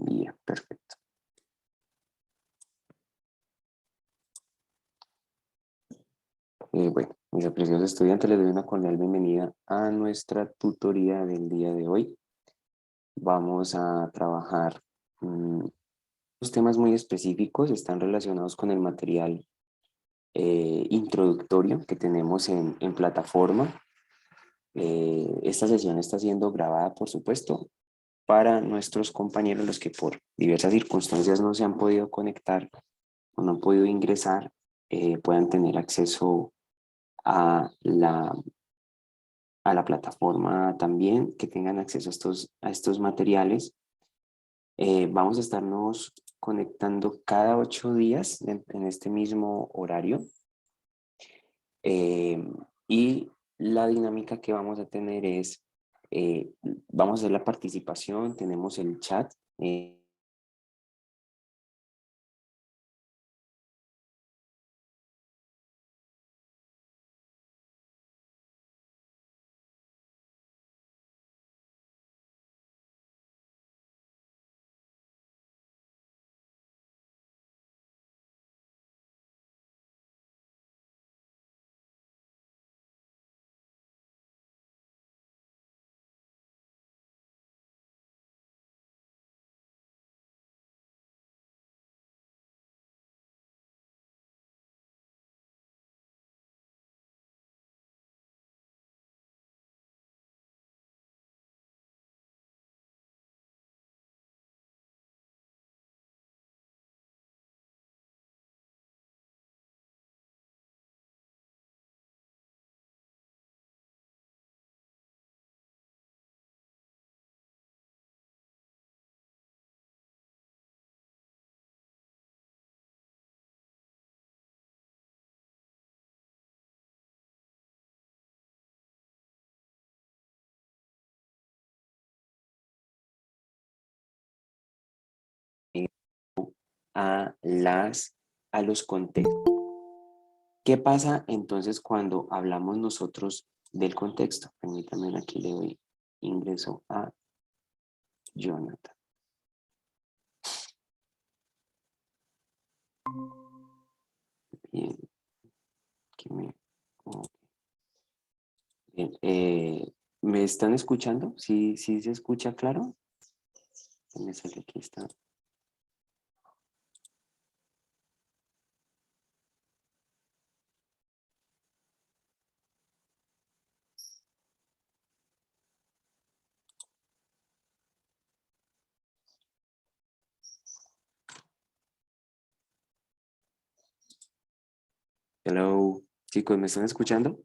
Bien, perfecto. Bueno, mis apreciados estudiantes, les doy una cordial bienvenida a nuestra tutoría del día de hoy. Vamos a trabajar los temas muy específicos, están relacionados con el material introductorio que tenemos en plataforma. Esta sesión está siendo grabada, por supuesto, para nuestros compañeros, los que por diversas circunstancias no se han podido conectar o no han podido ingresar, puedan tener acceso a la plataforma también, que tengan acceso a estos materiales. Vamos a estarnos conectando cada 8 días en este mismo horario. Y la dinámica que vamos a tener es, vamos a hacer la participación, tenemos el chat. A los contextos. ¿Qué pasa entonces cuando hablamos nosotros del contexto? Permítanme, aquí le doy ingreso a Jonathan. Bien. Bien. ¿Me están escuchando? ¿Sí se escucha claro? Me sale aquí está. Hello, chicos, ¿me están escuchando?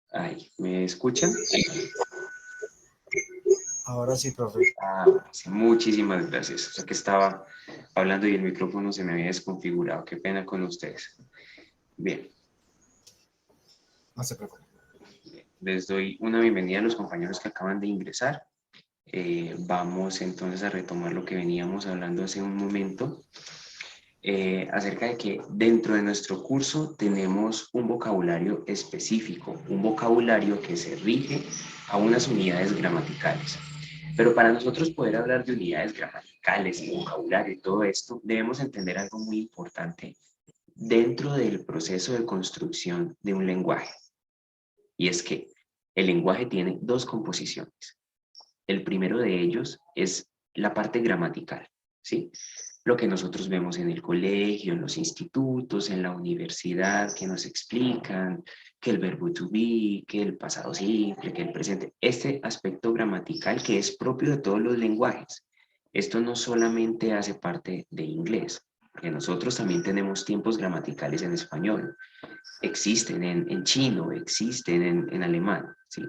Ay, ¿me escuchan? Ahora sí, profe. Sí, muchísimas gracias. O sea que estaba hablando y el micrófono se me había desconfigurado. Qué pena con ustedes. Bien. No se preocupe. Les doy una bienvenida a los compañeros que acaban de ingresar. Vamos entonces a retomar lo que veníamos hablando hace un momento. Acerca de que dentro de nuestro curso tenemos un vocabulario específico, un vocabulario que se rige a unas unidades gramaticales. Pero para nosotros poder hablar de unidades gramaticales y vocabulario y todo esto, debemos entender algo muy importante dentro del proceso de construcción de un lenguaje. Y es que el lenguaje tiene dos composiciones. El primero de ellos es la parte gramatical, ¿sí? Lo que nosotros vemos en el colegio, en los institutos, en la universidad, que nos explican que el verbo to be, que el pasado simple, que el presente. Este aspecto gramatical que es propio de todos los lenguajes. Esto no solamente hace parte de inglés. porque nosotros también tenemos tiempos gramaticales en español, existen en chino, existen en alemán, ¿sí?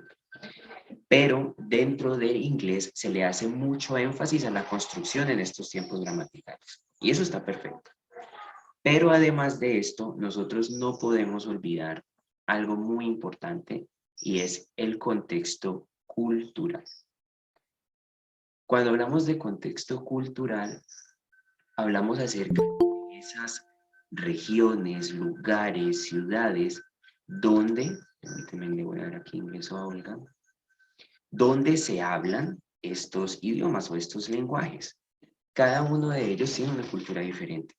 Pero dentro del inglés se le hace mucho énfasis a la construcción en estos tiempos gramaticales. Y eso está perfecto. Pero además de esto, nosotros no podemos olvidar algo muy importante y es el contexto cultural. Cuando hablamos de contexto cultural, hablamos acerca de esas regiones, lugares, ciudades, donde, permítanme, le voy a dar aquí ingreso a Olga, donde se hablan estos idiomas o estos lenguajes. Cada uno de ellos tiene una cultura diferente.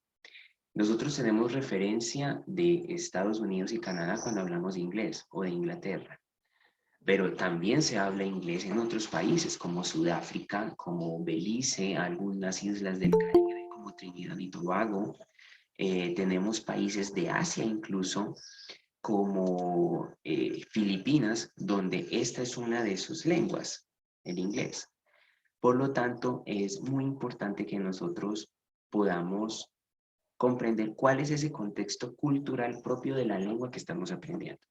Nosotros tenemos referencia de Estados Unidos y Canadá cuando hablamos de inglés o de Inglaterra, pero también se habla inglés en otros países como Sudáfrica, como Belice, algunas islas del Caribe como Trinidad y Tobago. Tenemos países de Asia incluso como Filipinas, donde esta es una de sus lenguas, el inglés. Por lo tanto, es muy importante que nosotros podamos comprender cuál es ese contexto cultural propio de la lengua que estamos aprendiendo.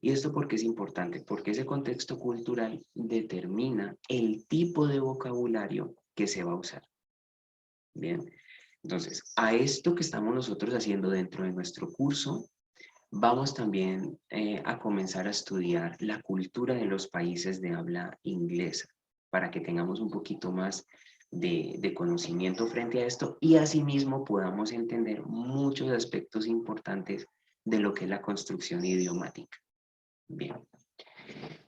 ¿Y esto por qué es importante? Porque ese contexto cultural determina el tipo de vocabulario que se va a usar. Bien, entonces, a esto que estamos nosotros haciendo dentro de nuestro curso, vamos también a comenzar a estudiar la cultura de los países de habla inglesa, para que tengamos un poquito más de conocimiento frente a esto y asimismo podamos entender muchos aspectos importantes de lo que es la construcción idiomática. Bien.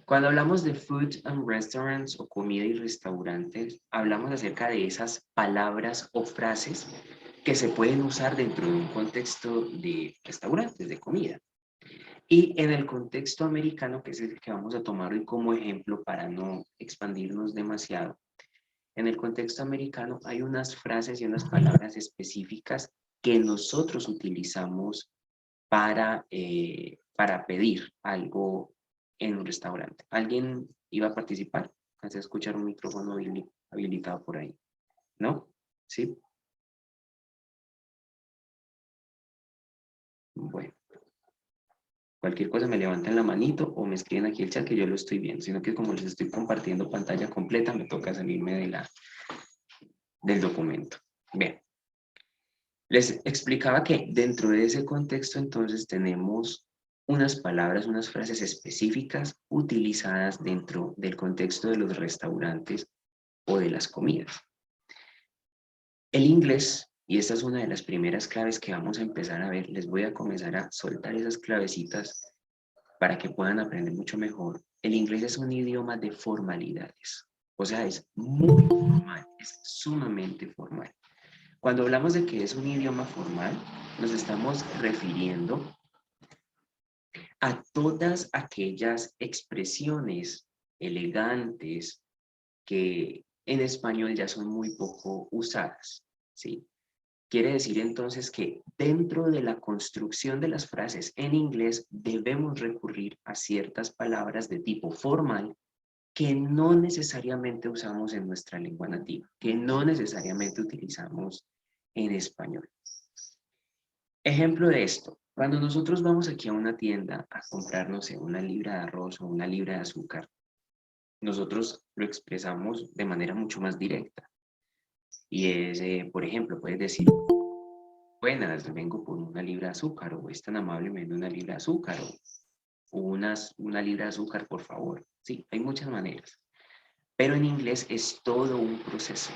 Cuando hablamos de food and restaurants o comida y restaurantes, hablamos acerca de esas palabras o frases que se pueden usar dentro de un contexto de restaurantes, de comida. Y en el contexto americano, que es el que vamos a tomar hoy como ejemplo para no expandirnos demasiado, en el contexto americano hay unas frases y unas palabras específicas que nosotros utilizamos para pedir algo en un restaurante. ¿Alguien iba a participar? Hace escuchar un micrófono habilitado por ahí. ¿No? ¿Sí? Bueno. Cualquier cosa me levantan la manito o me escriben aquí el chat que yo lo estoy viendo, sino que como les estoy compartiendo pantalla completa, me toca salirme del documento. Bien. Les explicaba que dentro de ese contexto entonces tenemos unas palabras, unas frases específicas utilizadas dentro del contexto de los restaurantes o de las comidas. El inglés, y esta es una de las primeras claves que vamos a empezar a ver, les voy a comenzar a soltar esas clavecitas para que puedan aprender mucho mejor. El inglés es un idioma de formalidades, o sea, es muy formal, es sumamente formal. Cuando hablamos de que es un idioma formal, nos estamos refiriendo a todas aquellas expresiones elegantes que en español ya son muy poco usadas, ¿sí? Quiere decir entonces que dentro de la construcción de las frases en inglés debemos recurrir a ciertas palabras de tipo formal que no necesariamente usamos en nuestra lengua nativa, que no necesariamente utilizamos en español. Ejemplo de esto, cuando nosotros vamos aquí a una tienda a comprarnos una libra de arroz o una libra de azúcar, nosotros lo expresamos de manera mucho más directa. Y es, por ejemplo, puedes decir, buenas, vengo por una libra de azúcar, o es tan amable, me da una libra de azúcar, o una libra de azúcar, por favor. Sí, hay muchas maneras. Pero en inglés es todo un proceso,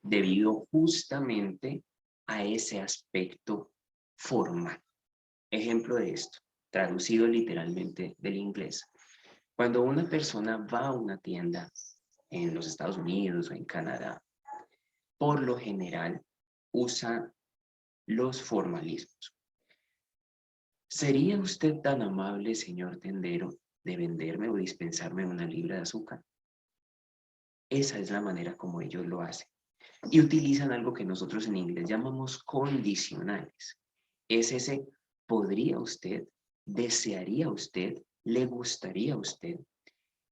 debido justamente a ese aspecto formal. Ejemplo de esto, traducido literalmente del inglés. Cuando una persona va a una tienda en los Estados Unidos o en Canadá, por lo general usa los formalismos. ¿Sería usted tan amable, señor tendero, de venderme o dispensarme una libra de azúcar? Esa es la manera como ellos lo hacen. Y utilizan algo que nosotros en inglés llamamos condicionales. Es ese, ¿podría usted? ¿Desearía usted? ¿Le gustaría a usted?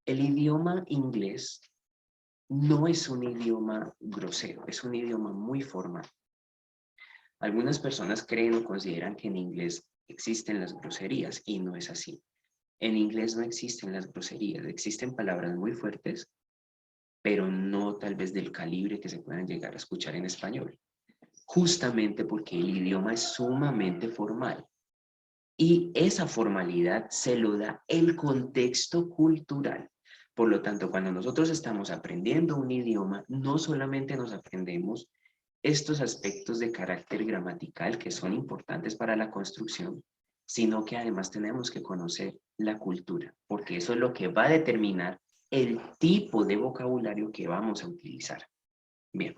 El idioma inglés no es un idioma grosero, es un idioma muy formal. Algunas personas creen o consideran que en inglés existen las groserías y no es así. En inglés no existen las groserías, existen palabras muy fuertes, pero no tal vez del calibre que se puedan llegar a escuchar en español. Justamente porque el idioma es sumamente formal. Y esa formalidad se lo da el contexto cultural. Por lo tanto, cuando nosotros estamos aprendiendo un idioma, no solamente nos aprendemos estos aspectos de carácter gramatical que son importantes para la construcción, sino que además tenemos que conocer la cultura, porque eso es lo que va a determinar el tipo de vocabulario que vamos a utilizar. Bien.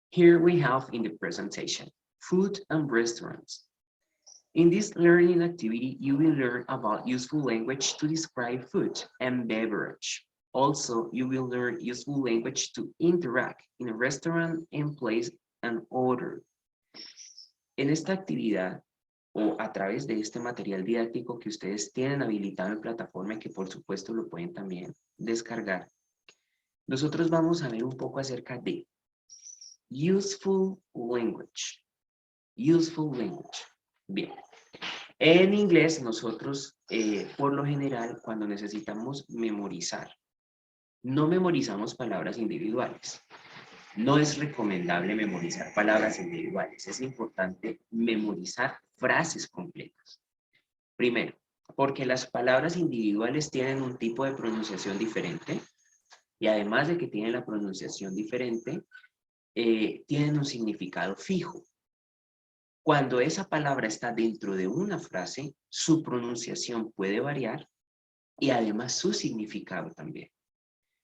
Here we have in the presentation, food and restaurants. In this learning activity, you will learn about useful language to describe food and beverage. Also, you will learn useful language to interact in a restaurant and place an order. En esta actividad, o a través de este material didáctico que ustedes tienen habilitado en plataforma y que por supuesto lo pueden también descargar, nosotros vamos a ver un poco acerca de useful language. Useful language. Bien. En inglés, nosotros, por lo general, cuando necesitamos memorizar, no memorizamos palabras individuales. No es recomendable memorizar palabras individuales. Es importante memorizar frases completas. Primero, porque las palabras individuales tienen un tipo de pronunciación diferente y además de que tienen la pronunciación diferente, tienen un significado fijo. Cuando esa palabra está dentro de una frase, su pronunciación puede variar y además su significado también.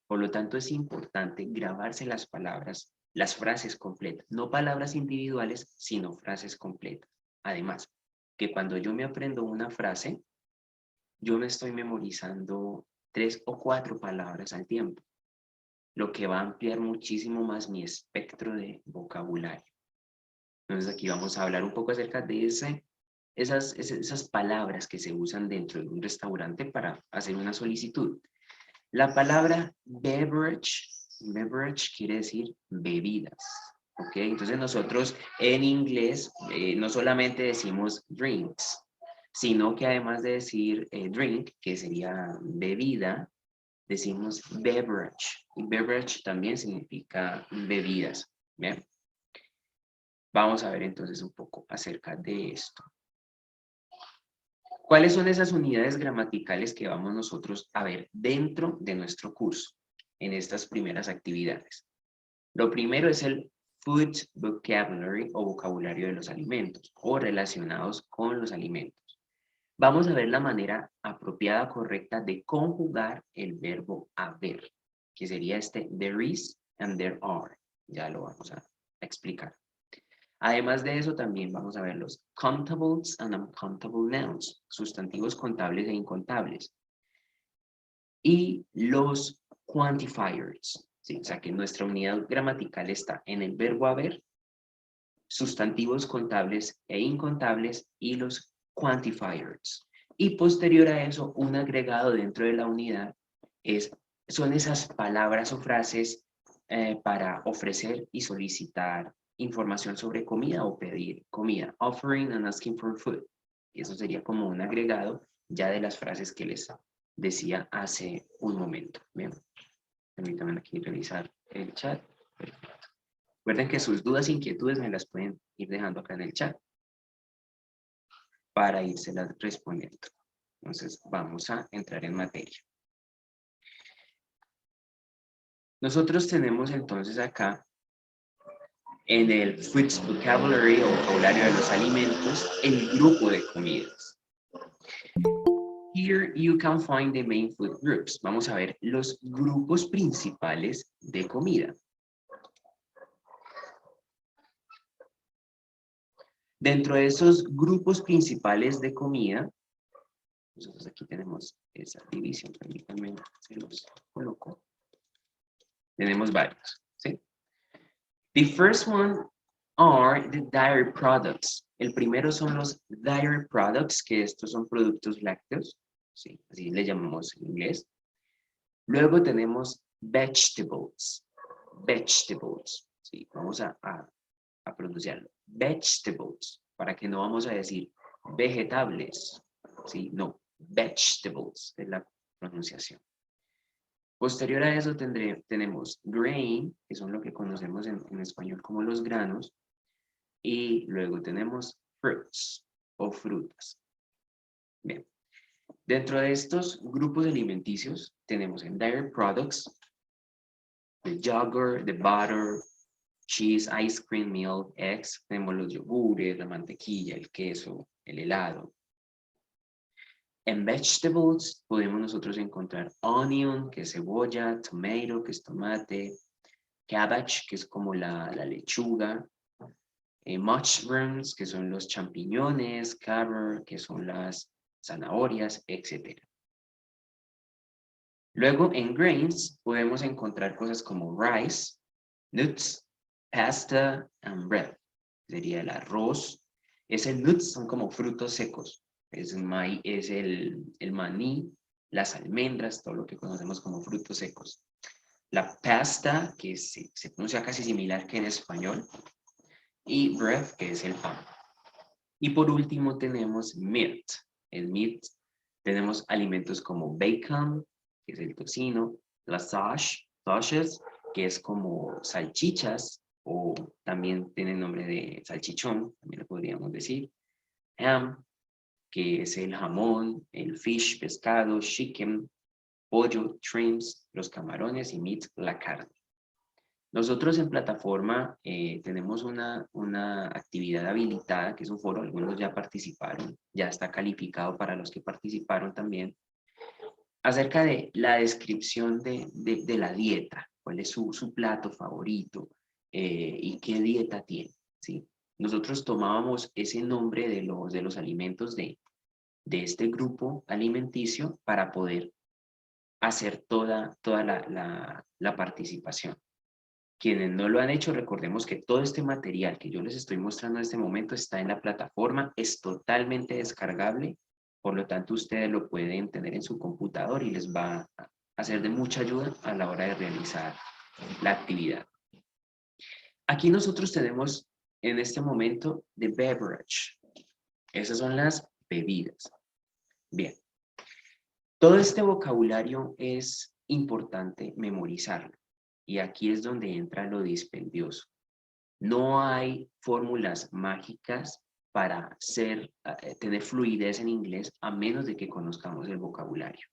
Por lo tanto, es importante grabarse las palabras, las frases completas, no palabras individuales, sino frases completas. Además, que cuando yo me aprendo una frase, yo me estoy memorizando 3 o 4 palabras al tiempo, lo que va a ampliar muchísimo más mi espectro de vocabulario. Entonces aquí vamos a hablar un poco acerca de esas palabras que se usan dentro de un restaurante para hacer una solicitud. La palabra beverage quiere decir bebidas. ¿Ok? Entonces nosotros en inglés no solamente decimos drinks, sino que además de decir drink, que sería bebida, decimos beverage. Y beverage también significa bebidas. ¿Bien? Vamos a ver entonces un poco acerca de esto. ¿Cuáles son esas unidades gramaticales que vamos nosotros a ver dentro de nuestro curso en estas primeras actividades? Lo primero es el food vocabulary o vocabulario de los alimentos o relacionados con los alimentos. Vamos a ver la manera apropiada, correcta de conjugar el verbo haber, que sería este there is and there are. Ya lo vamos a explicar. Además de eso, también vamos a ver los countables and uncountable nouns, sustantivos contables e incontables. Y los quantifiers, ¿sí? O sea que nuestra unidad gramatical está en el verbo haber, sustantivos contables e incontables y los quantifiers. Y posterior a eso, un agregado dentro de la unidad son esas palabras o frases para ofrecer y solicitar información sobre comida o pedir comida. Offering and asking for food. Y eso sería como un agregado ya de las frases que les decía hace un momento. Bien, permítanme aquí revisar el chat. Perfecto. Recuerden que sus dudas e inquietudes me las pueden ir dejando acá en el chat para irselas respondiendo. Entonces vamos a entrar en materia. Nosotros tenemos entonces acá en el Foods Vocabulary o vocabulario de los alimentos el grupo de comidas. Here you can find the main food groups. Vamos a ver los grupos principales de comida. Dentro de esos grupos principales de comida, nosotros aquí tenemos esa división, permítanme, se los coloco. Tenemos varios, ¿sí? The first one are the dairy products. El primero son los dairy products, que estos son productos lácteos, ¿sí? Así le llamamos en inglés. Luego tenemos vegetables, ¿sí? Vamos a a pronunciarlo. Vegetables, para que no vamos a decir vegetables, ¿sí? No, vegetables es la pronunciación. Posterior a eso tenemos grain, que son lo que conocemos en español como los granos, y luego tenemos fruits o frutas. Bien, dentro de estos grupos alimenticios tenemos en dairy products, the yogurt, the butter, cheese, ice cream, milk, eggs, tenemos los yogures, la mantequilla, el queso, el helado. En vegetables podemos nosotros encontrar onion, que es cebolla, tomato, que es tomate, cabbage, que es como la lechuga, mushrooms, que son los champiñones, cabbage, que son las zanahorias, etc. Luego en grains podemos encontrar cosas como rice, nuts, pasta and bread. Sería el arroz. Ese nuts son como frutos secos. Es el maní, las almendras, todo lo que conocemos como frutos secos. La pasta, que se pronuncia casi similar que en español. Y bread, que es el pan. Y por último tenemos meat. El meat, tenemos alimentos como bacon, que es el tocino, las sausages, que es como salchichas, o también tiene nombre de salchichón, también lo podríamos decir. Ham, que es el jamón, el fish, pescado, chicken, pollo, shrimps, los camarones y meat, la carne. Nosotros en plataforma tenemos una actividad habilitada, que es un foro, algunos ya participaron, ya está calificado para los que participaron también, acerca de la descripción de la dieta, cuál es su plato favorito y qué dieta tiene, ¿sí? Nosotros tomábamos ese nombre de los alimentos de este grupo alimenticio para poder hacer toda la participación. Quienes no lo han hecho, recordemos que todo este material que yo les estoy mostrando en este momento está en la plataforma, es totalmente descargable, por lo tanto ustedes lo pueden tener en su computador y les va a hacer de mucha ayuda a la hora de realizar la actividad. Aquí nosotros tenemos en este momento the beverage. Esas son las bebidas. Bien. Todo este vocabulario es importante memorizarlo. Y aquí es donde entra lo dispendioso. No hay fórmulas mágicas para tener fluidez en inglés a menos de que conozcamos el vocabulario.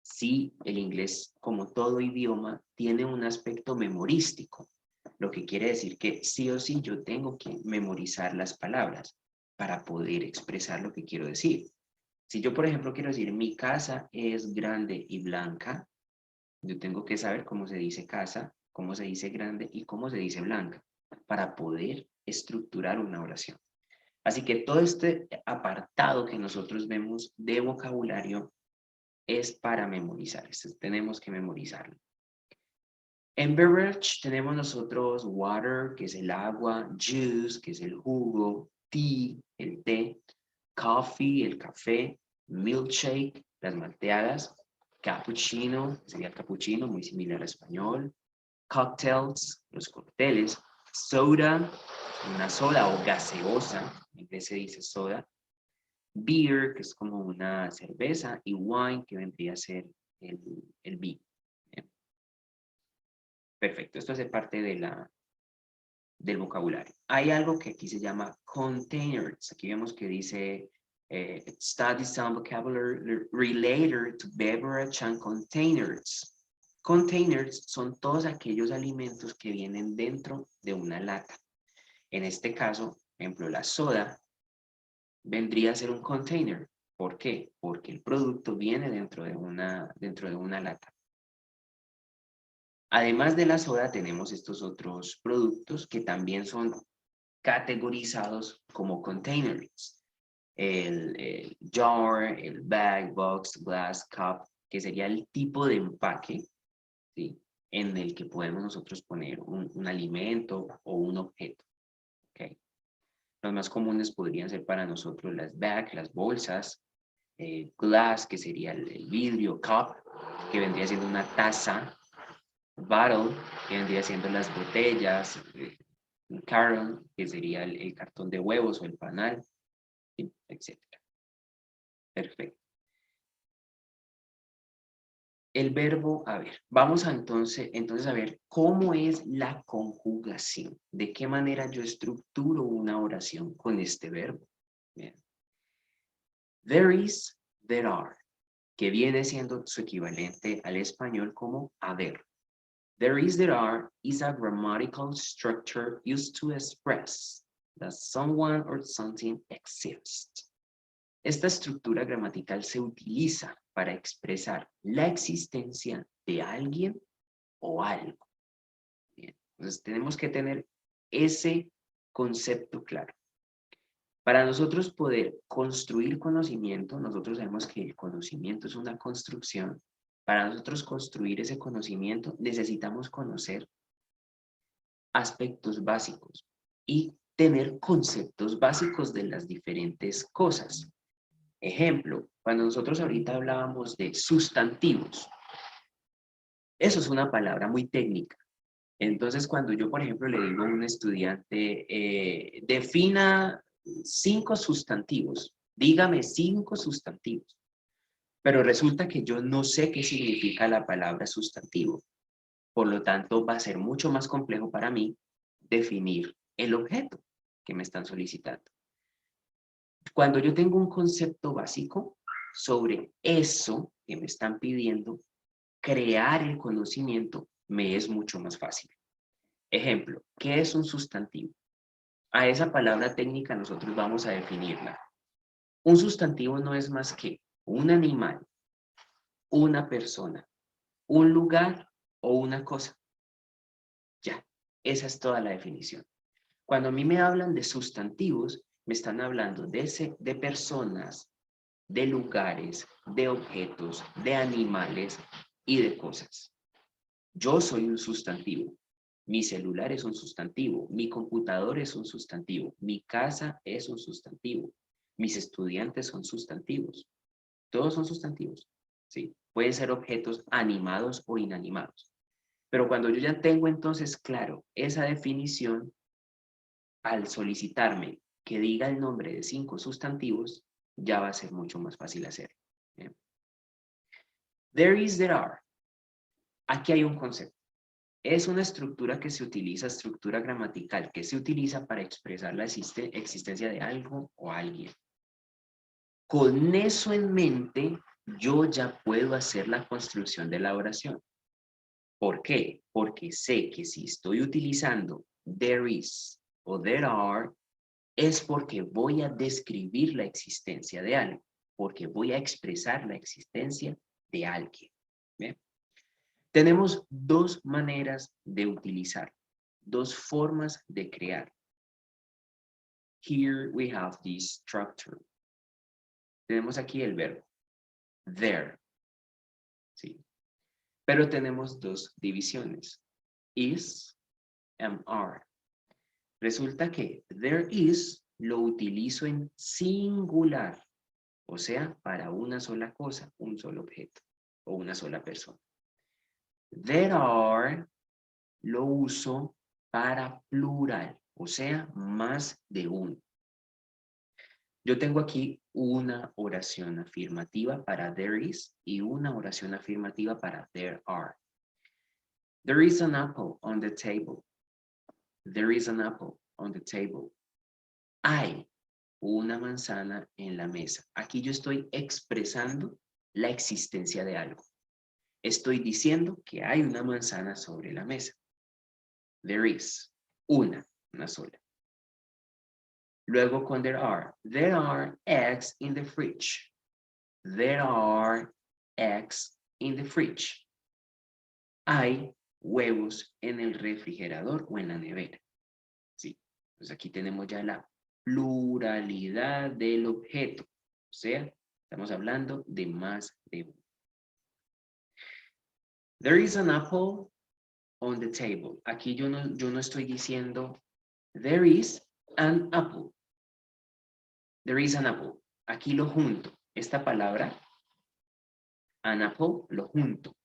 Sí, el inglés, como todo idioma, tiene un aspecto memorístico, lo que quiere decir que sí o sí yo tengo que memorizar las palabras para poder expresar lo que quiero decir. Si yo, por ejemplo, quiero decir mi casa es grande y blanca, yo tengo que saber cómo se dice casa, cómo se dice grande y cómo se dice blanca para poder estructurar una oración. Así que todo este apartado que nosotros vemos de vocabulario es para memorizar. Tenemos que memorizarlo. En beverage tenemos nosotros water, que es el agua, juice, que es el jugo, tea, el té, coffee, el café, milkshake, las malteadas, cappuccino, sería el cappuccino, muy similar al español, cocktails, los cócteles, soda, una soda o gaseosa, en inglés se dice soda, beer, que es como una cerveza, y wine, que vendría a ser el vino. Perfecto, esto hace parte del vocabulario. Hay algo que aquí se llama containers. Aquí vemos que dice study some vocabulary related to beverage and containers. Containers son todos aquellos alimentos que vienen dentro de una lata. En este caso, por ejemplo, la soda vendría a ser un container. ¿Por qué? Porque el producto viene dentro de una lata. Además de la soda, tenemos estos otros productos que también son categorizados como containers. El jar, el bag, box, glass, cup, que sería el tipo de empaque, ¿sí?, en el que podemos nosotros poner un alimento o un objeto. ¿Okay? Los más comunes podrían ser para nosotros las bags, las bolsas, glass, que sería el vidrio, cup, que vendría siendo una taza, bottle, que vendría siendo las botellas, Un carton, que sería el cartón de huevos o el panal, ¿sí? Etcétera. Perfecto. El verbo haber. Vamos a entonces a ver cómo es la conjugación. De qué manera yo estructuro una oración con este verbo. Bien. There is, there are, que viene siendo su equivalente al español como haber. There is, there are is a grammatical structure used to express that someone or something exists. Esta estructura gramatical se utiliza para expresar la existencia de alguien o algo. Bien. Entonces tenemos que tener ese concepto claro. Para nosotros poder construir conocimiento, nosotros sabemos que el conocimiento es una construcción. Para nosotros construir ese conocimiento necesitamos conocer aspectos básicos y tener conceptos básicos de las diferentes cosas. Ejemplo, cuando nosotros ahorita hablábamos de sustantivos, eso es una palabra muy técnica. Entonces, cuando yo, por ejemplo, le digo a un estudiante, defina 5 sustantivos, dígame 5 sustantivos, pero resulta que yo no sé qué significa la palabra sustantivo. Por lo tanto, va a ser mucho más complejo para mí definir el objeto que me están solicitando. Cuando yo tengo un concepto básico sobre eso que me están pidiendo, crear el conocimiento me es mucho más fácil. Ejemplo, ¿qué es un sustantivo? A esa palabra técnica nosotros vamos a definirla. Un sustantivo no es más que un animal, una persona, un lugar o una cosa. Ya, esa es toda la definición. Cuando a mí me hablan de sustantivos, me están hablando de personas, de lugares, de objetos, de animales y de cosas. Yo soy un sustantivo. Mi celular es un sustantivo. Mi computador es un sustantivo. Mi casa es un sustantivo. Mis estudiantes son sustantivos. Todos son sustantivos. ¿Sí? Pueden ser objetos animados o inanimados. Pero cuando yo ya tengo entonces claro esa definición, al solicitarme que diga el nombre de 5 sustantivos, ya va a ser mucho más fácil hacerlo. ¿Bien? There is, there are. Aquí hay un concepto. Es una estructura que se utiliza, estructura gramatical, que se utiliza para expresar la existencia de algo o alguien. Con eso en mente, yo ya puedo hacer la construcción de la oración. ¿Por qué? Porque sé que si estoy utilizando there is o there are, es porque voy a describir la existencia de algo, porque voy a expresar la existencia de alguien. ¿Bien? Tenemos 2 maneras de utilizar, 2 formas de crear. Here we have this structure. Tenemos aquí el verbo, there. ¿Sí? Pero tenemos 2 divisiones, is and are. Resulta que there is lo utilizo en singular, o sea, para una sola cosa, un solo objeto o una sola persona. There are lo uso para plural, o sea, más de uno. Yo tengo aquí una oración afirmativa para there is y una oración afirmativa para there are. There is an apple on the table. There is an apple on the table. Hay una manzana en la mesa. Aquí yo estoy expresando la existencia de algo. Estoy diciendo que hay una manzana sobre la mesa. There is. Una sola. Luego con there are eggs in the fridge. There are eggs in the fridge. Hay huevos en el refrigerador o en la nevera. Sí. Pues aquí tenemos ya la pluralidad del objeto. O sea, estamos hablando de más de uno. There is an apple on the table. Aquí yo no estoy diciendo there is an apple. There is an apple. Aquí lo junto. Esta palabra, an apple, lo junto.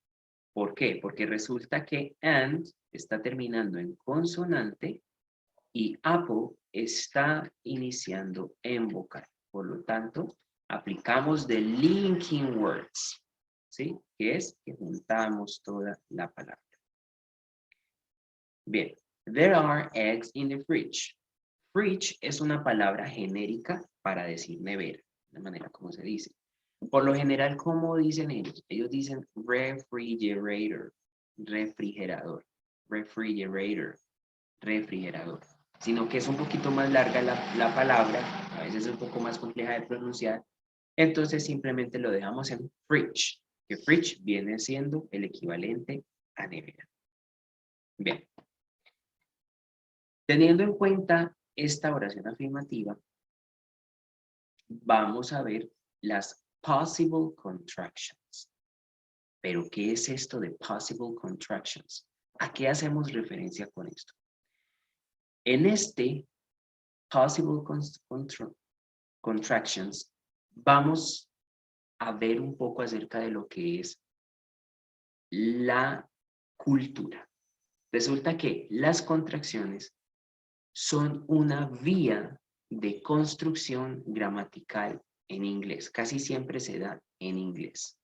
¿Por qué? Porque resulta que and está terminando en consonante y Apple está iniciando en vocal. Por lo tanto, aplicamos the linking words, ¿sí? Que es que juntamos toda la palabra. Bien, there are eggs in the fridge. Fridge es una palabra genérica para decir nevera, de manera como se dice. Por lo general, ¿cómo dicen ellos? Ellos dicen refrigerator, refrigerador, refrigerator, refrigerador. Sino que es un poquito más larga la palabra, a veces es un poco más compleja de pronunciar, entonces simplemente lo dejamos en fridge, que fridge viene siendo el equivalente a nevera. Bien. Teniendo en cuenta esta oración afirmativa, vamos a ver las possible contractions. ¿Pero qué es esto de possible contractions? ¿A qué hacemos referencia con esto? En este possible contractions vamos a ver un poco acerca de lo que es la cultura. Resulta que las contracciones son una vía de construcción gramatical en inglés. Casi siempre se da en inglés.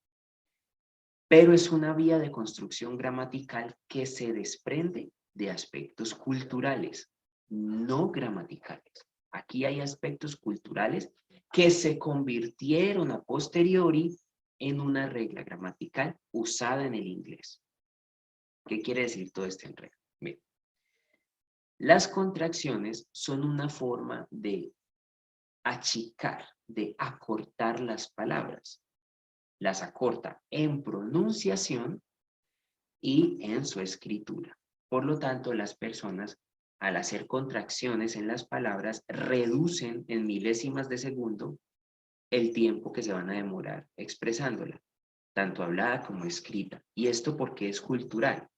Pero es una vía de construcción gramatical que se desprende de aspectos culturales, no gramaticales. Aquí hay aspectos culturales que se convirtieron a posteriori en una regla gramatical usada en el inglés. ¿Qué quiere decir todo este enredo? Bien. Las contracciones son una forma de achicar, de acortar las palabras. Las acorta en pronunciación y en su escritura. Por lo tanto, las personas, al hacer contracciones en las palabras, reducen en milésimas de segundo el tiempo que se van a demorar expresándola, tanto hablada como escrita. ¿Y esto por qué es cultural?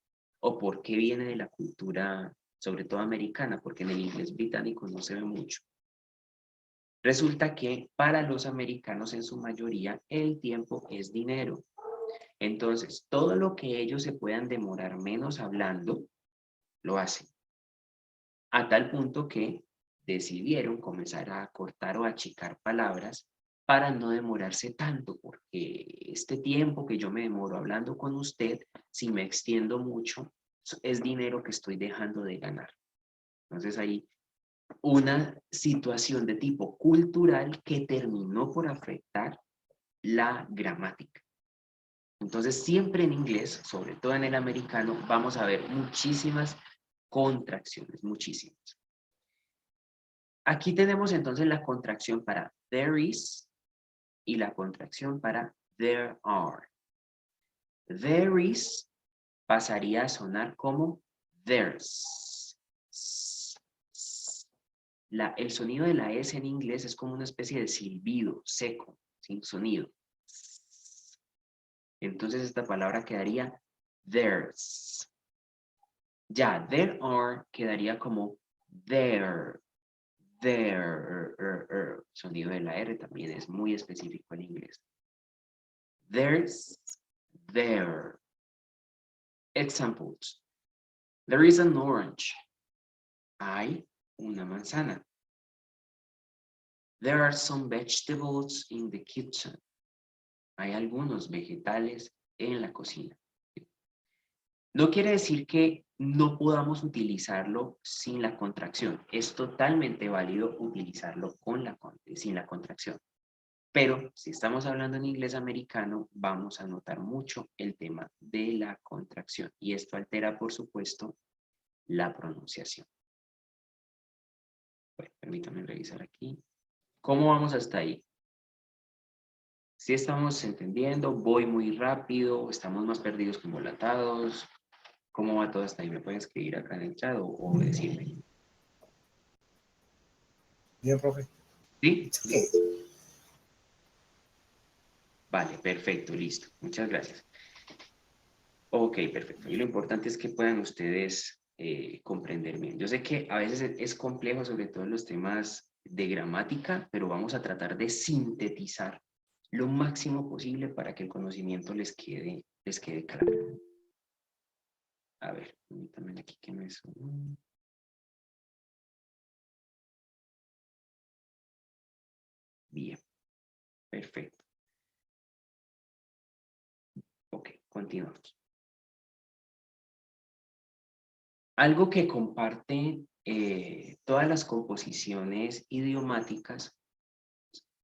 ¿O por qué viene de la cultura, sobre todo americana? Porque en el inglés británico no se ve mucho. Resulta que para los americanos en su mayoría el tiempo es dinero. Entonces, todo lo que ellos se puedan demorar menos hablando, lo hacen. A tal punto que decidieron comenzar a acortar o achicar palabras para no demorarse tanto, porque este tiempo que yo me demoro hablando con usted, si me extiendo mucho, es dinero que estoy dejando de ganar. Entonces hay una situación de tipo cultural que terminó por afectar la gramática. Entonces, siempre en inglés, sobre todo en el americano, vamos a ver muchísimas contracciones, muchísimas. Aquí tenemos entonces la contracción para there is y la contracción para there are. There is pasaría a sonar como there's. El sonido de la S en inglés es como una especie de silbido seco, sin sonido. Entonces esta palabra quedaría there's. Ya, there are quedaría como there. Sonido de la R también es muy específico en inglés. There's, there. Examples. There is an orange. Hay una manzana. There are some vegetables in the kitchen. Hay algunos vegetales en la cocina. No quiere decir que no podamos utilizarlo sin la contracción. Es totalmente válido utilizarlo sin la contracción. Pero si estamos hablando en inglés americano, vamos a notar mucho el tema de la contracción. Y esto altera, por supuesto, la pronunciación. Bueno, permítanme revisar aquí. ¿Cómo vamos hasta ahí? Si estamos entendiendo, voy muy rápido, estamos más perdidos que embolatados. ¿Cómo va todo hasta ahí? ¿Me pueden escribir acá en el chat o decirme? Bien, profe. ¿Sí? Sí. Vale, perfecto, listo. Muchas gracias. Ok, perfecto. Y lo importante es que puedan ustedes comprender bien. Yo sé que a veces es complejo, sobre todo en los temas de gramática, pero vamos a tratar de sintetizar lo máximo posible para que el conocimiento les quede claro. A ver, permítanme aquí que me subo. Perfecto. Ok, continuamos. Algo que comparte todas las composiciones idiomáticas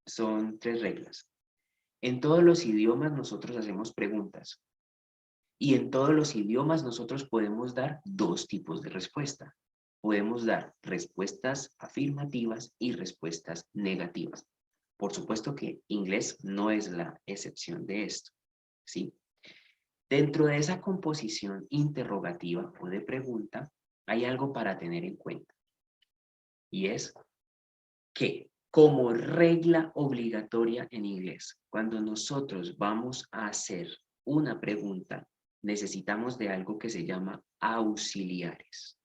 son 3 reglas. En todos los idiomas nosotros hacemos preguntas y en todos los idiomas nosotros podemos dar 2 tipos de respuesta. Podemos dar respuestas afirmativas y respuestas negativas. Por supuesto que inglés no es la excepción de esto, ¿sí? Dentro de esa composición interrogativa o de pregunta hay algo para tener en cuenta y es que como regla obligatoria en inglés, cuando nosotros vamos a hacer una pregunta, necesitamos de algo que se llama auxiliares.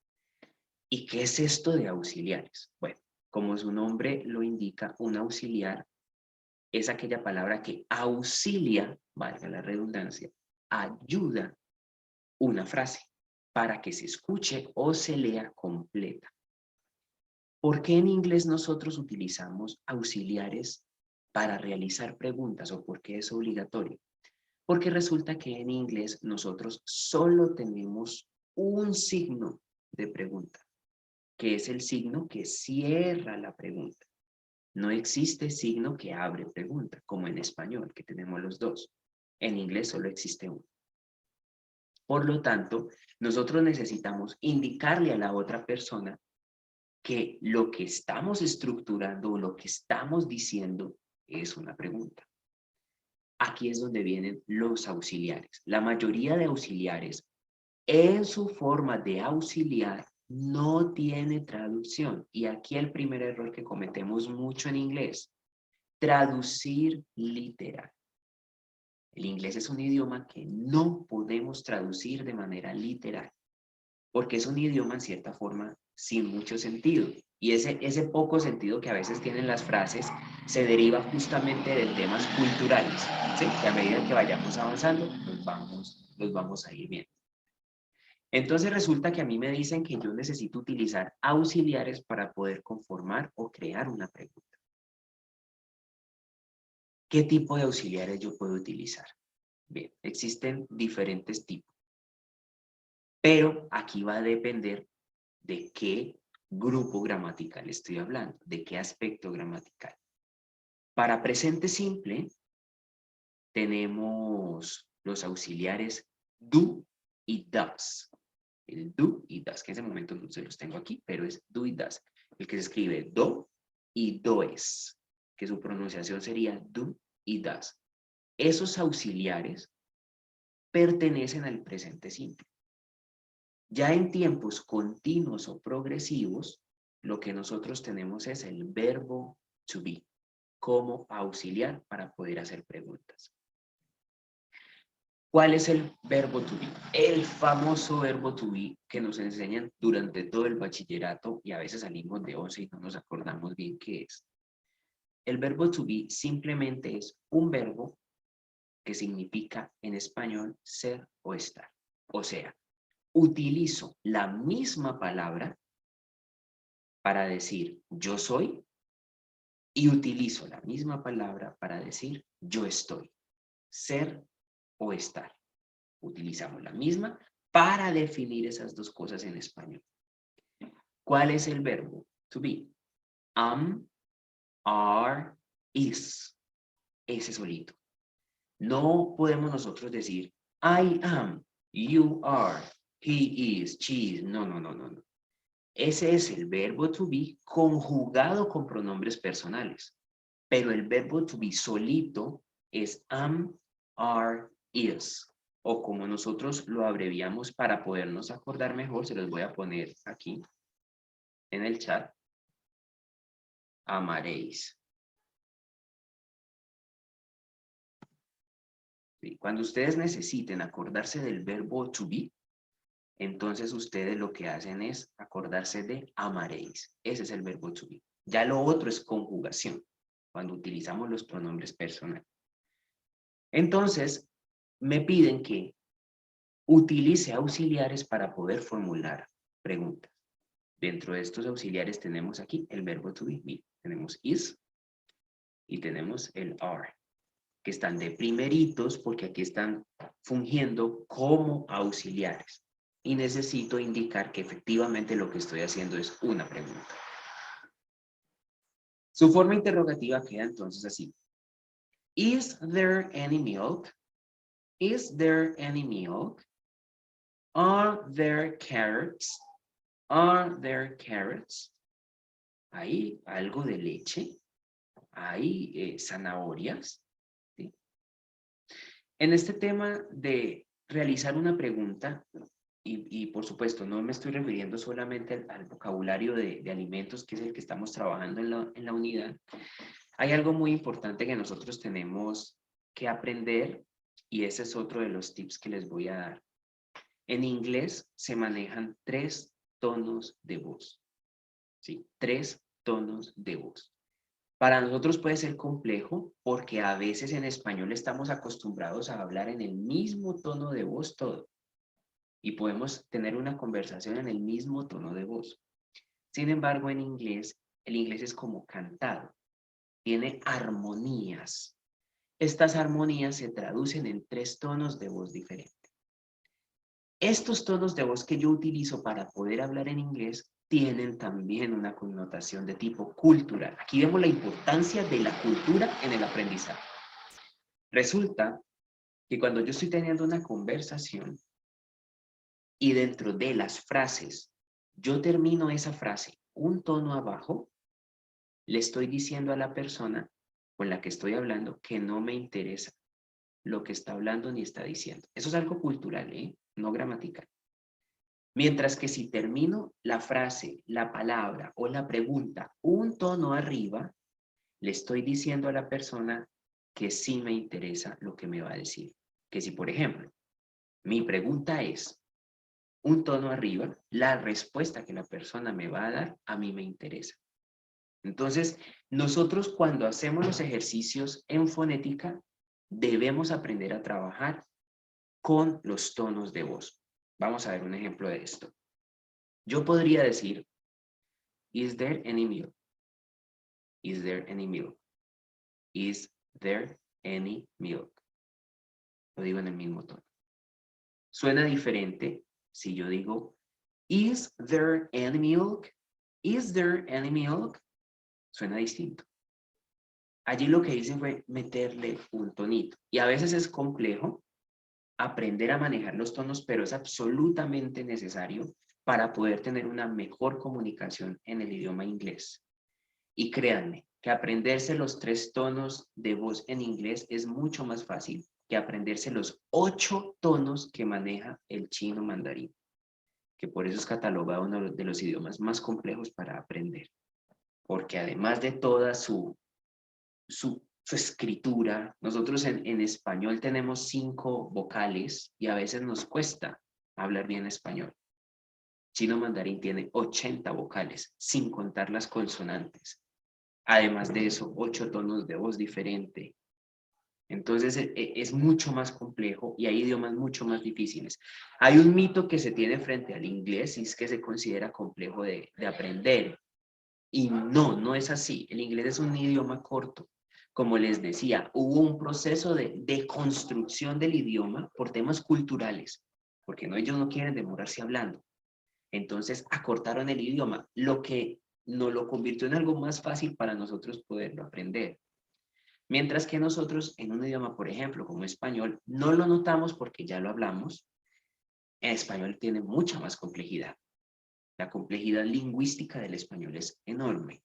¿Y qué es esto de auxiliares? Bueno, como su nombre lo indica, un auxiliar es aquella palabra que auxilia, valga la redundancia, ayuda una frase para que se escuche o se lea completa. ¿Por qué en inglés nosotros utilizamos auxiliares para realizar preguntas o por qué es obligatorio? Porque resulta que en inglés nosotros solo tenemos un signo de pregunta, que es el signo que cierra la pregunta. No existe signo que abre pregunta, como en español, que tenemos los dos. En inglés solo existe uno. Por lo tanto, nosotros necesitamos indicarle a la otra persona que lo que estamos estructurando o lo que estamos diciendo es una pregunta. Aquí es donde vienen los auxiliares. La mayoría de auxiliares, en su forma de auxiliar, no tiene traducción. Y aquí el primer error que cometemos mucho en inglés, traducir literal. El inglés es un idioma que no podemos traducir de manera literal, porque es un idioma en cierta forma sin mucho sentido. Y ese poco sentido que a veces tienen las frases se deriva justamente de temas culturales, ¿sí? Que a medida que vayamos avanzando, los vamos a ir viendo. Entonces resulta que a mí me dicen que yo necesito utilizar auxiliares para poder conformar o crear una pregunta. ¿Qué tipo de auxiliares yo puedo utilizar? Bien, existen diferentes tipos, pero aquí va a depender de qué grupo gramatical estoy hablando, de qué aspecto gramatical. Para presente simple, tenemos los auxiliares do y does. El do y does, que en ese momento no se los tengo aquí, pero es do y does. El que se escribe do y does, que su pronunciación sería do y does. Esos auxiliares pertenecen al presente simple. Ya en tiempos continuos o progresivos, lo que nosotros tenemos es el verbo to be como auxiliar para poder hacer preguntas. ¿Cuál es el verbo to be? El famoso verbo to be que nos enseñan durante todo el bachillerato y a veces salimos de 11 y no nos acordamos bien qué es. El verbo to be simplemente es un verbo que significa en español ser o estar. O sea, utilizo la misma palabra para decir yo soy y utilizo la misma palabra para decir yo estoy. Ser o estar. Utilizamos la misma para definir esas dos cosas en español. ¿Cuál es el verbo? To be. Am, are, is. Ese solito. No podemos nosotros decir I am, you are, he is, she is. No, no, no, no, no. Ese es el verbo to be conjugado con pronombres personales. Pero el verbo to be solito es am, are, is. O como nosotros lo abreviamos para podernos acordar mejor, se los voy a poner aquí en el chat. Amaréis. ¿Sí? Cuando ustedes necesiten acordarse del verbo to be, entonces ustedes lo que hacen es acordarse de amaréis. Ese es el verbo to be. Ya lo otro es conjugación, cuando utilizamos los pronombres personales. Entonces, me piden que utilice auxiliares para poder formular preguntas. Dentro de estos auxiliares tenemos aquí el verbo to be. Tenemos is, y tenemos el are, que están de primeritos porque aquí están fungiendo como auxiliares. Y necesito indicar que efectivamente lo que estoy haciendo es una pregunta. Su forma interrogativa queda entonces así. Is there any milk? Is there any milk? Are there carrots? Are there carrots? ¿Hay algo de leche? ¿Hay zanahorias? ¿Sí? En este tema de realizar una pregunta, y por supuesto no me estoy refiriendo solamente al vocabulario de alimentos, que es el que estamos trabajando en la unidad, hay algo muy importante que nosotros tenemos que aprender, y ese es otro de los tips que les voy a dar. En inglés se manejan 3 tonos de voz. ¿Sí? 3 tonos de voz. Para nosotros puede ser complejo porque a veces en español estamos acostumbrados a hablar en el mismo tono de voz todo. Y podemos tener una conversación en el mismo tono de voz. Sin embargo, en inglés, el inglés es como cantado. Tiene armonías. Estas armonías se traducen en 3 tonos de voz diferentes. Estos tonos de voz que yo utilizo para poder hablar en inglés tienen también una connotación de tipo cultural. Aquí vemos la importancia de la cultura en el aprendizaje. Resulta que cuando yo estoy teniendo una conversación y dentro de las frases yo termino esa frase un tono abajo, le estoy diciendo a la persona con la que estoy hablando que no me interesa lo que está hablando ni está diciendo. Eso es algo cultural, no gramatical. Mientras que si termino la frase, la palabra o la pregunta un tono arriba, le estoy diciendo a la persona que sí me interesa lo que me va a decir. Que si, por ejemplo, mi pregunta es un tono arriba, la respuesta que la persona me va a dar a mí me interesa. Entonces, nosotros cuando hacemos los ejercicios en fonética, debemos aprender a trabajar con los tonos de voz. Vamos a ver un ejemplo de esto. Yo podría decir, is there any milk? Is there any milk? Is there any milk? Lo digo en el mismo tono. Suena diferente si yo digo, is there any milk? Is there any milk? Suena distinto. Allí lo que hice fue meterle un tonito. Y a veces es complejo aprender a manejar los tonos, pero es absolutamente necesario para poder tener una mejor comunicación en el idioma inglés. Y créanme que aprenderse los 3 tonos de voz en inglés es mucho más fácil que aprenderse los 8 tonos que maneja el chino mandarín, que por eso es catalogado uno de los idiomas más complejos para aprender. Porque además de toda su escritura, nosotros en español tenemos 5 vocales y a veces nos cuesta hablar bien español. Chino mandarín tiene 80 vocales, sin contar las consonantes. Además de eso, 8 tonos de voz diferentes. Entonces es mucho más complejo y hay idiomas mucho más difíciles. Hay un mito que se tiene frente al inglés y es que se considera complejo de aprender. Y no es así. El inglés es un idioma corto. Como les decía, hubo un proceso de construcción del idioma por temas culturales, porque ellos no quieren demorarse hablando. Entonces acortaron el idioma, lo que nos lo convirtió en algo más fácil para nosotros poderlo aprender. Mientras que nosotros en un idioma, por ejemplo, como español, no lo notamos porque ya lo hablamos. En español tiene mucha más complejidad. La complejidad lingüística del español es enorme.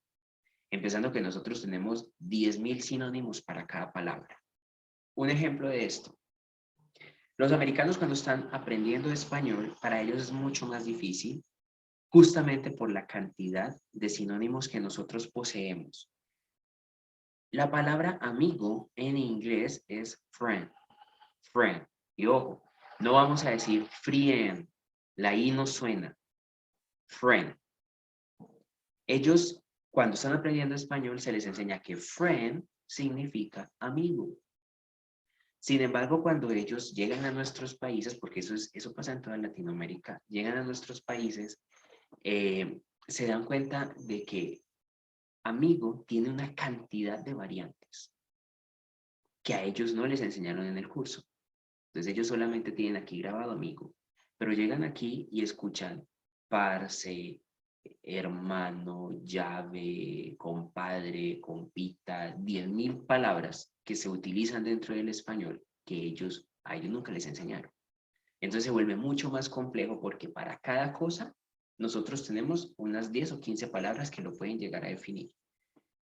Empezando que nosotros tenemos 10.000 sinónimos para cada palabra. Un ejemplo de esto. Los americanos cuando están aprendiendo español, para ellos es mucho más difícil, justamente por la cantidad de sinónimos que nosotros poseemos. La palabra amigo en inglés es friend. Friend. Y ojo, no vamos a decir friend. La I no suena. Friend. Ellos, cuando están aprendiendo español, se les enseña que friend significa amigo. Sin embargo, cuando ellos llegan a nuestros países, porque eso pasa en toda Latinoamérica, llegan a nuestros países, se dan cuenta de que amigo tiene una cantidad de variantes. que a ellos no les enseñaron en el curso. Entonces ellos solamente tienen aquí grabado amigo, pero llegan aquí y escuchan parce, hermano, llave, compadre, compita, 10.000 palabras que se utilizan dentro del español que a ellos nunca les enseñaron. Entonces se vuelve mucho más complejo porque para cada cosa nosotros tenemos unas 10 o 15 palabras que lo pueden llegar a definir.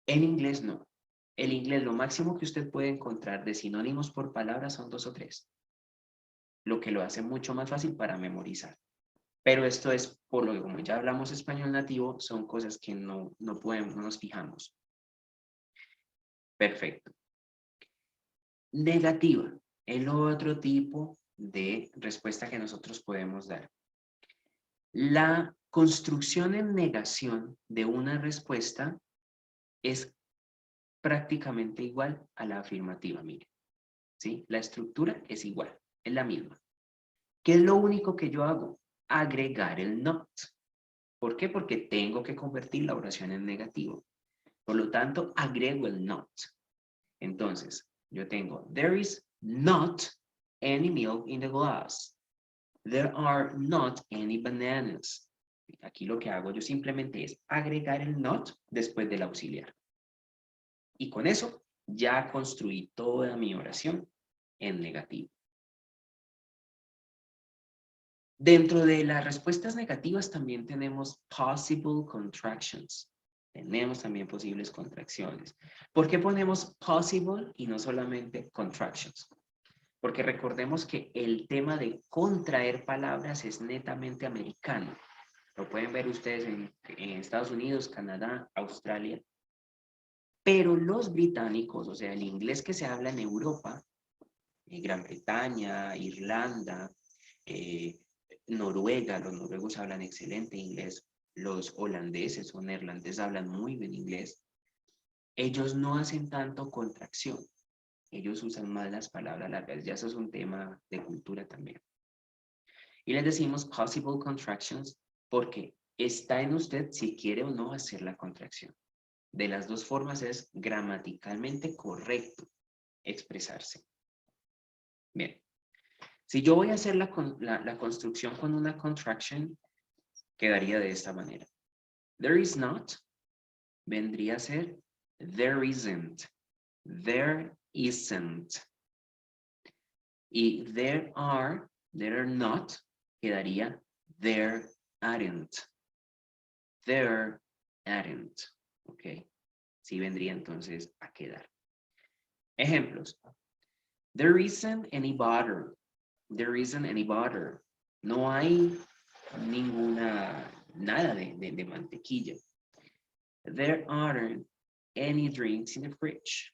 En inglés no. El inglés lo máximo que usted puede encontrar de sinónimos por palabra son 2 o 3, lo que lo hace mucho más fácil para memorizar. Pero esto es por lo que, como ya hablamos español nativo, son cosas que no nos fijamos. Perfecto. Negativa, el otro tipo de respuesta que nosotros podemos dar. La construcción en negación de una respuesta es prácticamente igual a la afirmativa, mire. ¿Sí? La estructura es igual, es la misma. ¿Qué es lo único que yo hago? Agregar el not. ¿Por qué? Porque tengo que convertir la oración en negativo. Por lo tanto, agrego el not. Entonces, yo tengo, there is not any milk in the glass. There are not any bananas. Aquí lo que hago yo simplemente es agregar el not después del auxiliar. Y con eso ya construí toda mi oración en negativo. Dentro de las respuestas negativas también tenemos possible contractions. Tenemos también posibles contracciones. ¿Por qué ponemos possible y no solamente contractions? Porque recordemos que el tema de contraer palabras es netamente americano. Lo pueden ver ustedes en Estados Unidos, Canadá, Australia. Pero los británicos, o sea, el inglés que se habla en Europa, en Gran Bretaña, Irlanda, Noruega, los noruegos hablan excelente inglés, los holandeses o neerlandeses hablan muy bien inglés, ellos no hacen tanto contracción, ellos usan más las palabras largas, ya eso es un tema de cultura también. Y les decimos possible contractions porque está en usted si quiere o no hacer la contracción. De las dos formas es gramaticalmente correcto expresarse. Bien. Si yo voy a hacer la construcción con una contraction, quedaría de esta manera. There is not vendría a ser there isn't. There isn't. Y there are not, quedaría there aren't. There aren't. Ok. Sí vendría entonces a quedar. Ejemplos. There isn't any butter. There isn't any butter. No hay nada de mantequilla. There aren't any drinks in the fridge.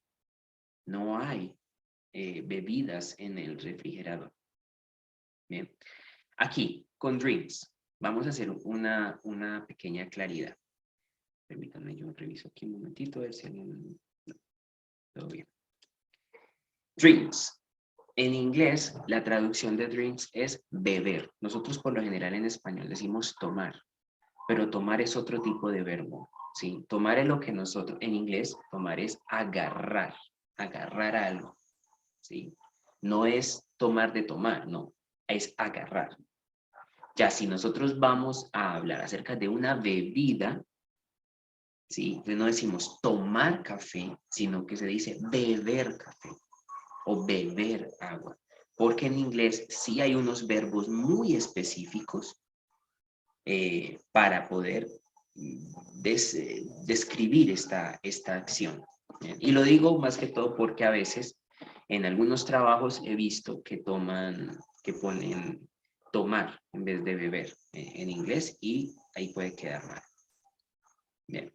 No hay bebidas en el refrigerador. Bien. Aquí, con drinks, vamos a hacer una pequeña claridad. Permítanme, yo reviso aquí un momentito, a ver si alguien... No, todo bien. Drinks. En inglés, la traducción de drinks es beber. Nosotros por lo general en español decimos tomar, pero tomar es otro tipo de verbo, ¿sí? Tomar es lo que nosotros, en inglés, tomar es agarrar algo, ¿sí? No es tomar de tomar, no, es agarrar. Ya si nosotros vamos a hablar acerca de una bebida, ¿sí? Entonces no decimos tomar café, sino que se dice beber café o beber agua. Porque en inglés sí hay unos verbos muy específicos para poder describir esta acción. Y lo digo más que todo porque a veces en algunos trabajos he visto que ponen tomar en vez de beber en inglés y ahí puede quedar mal. Bien.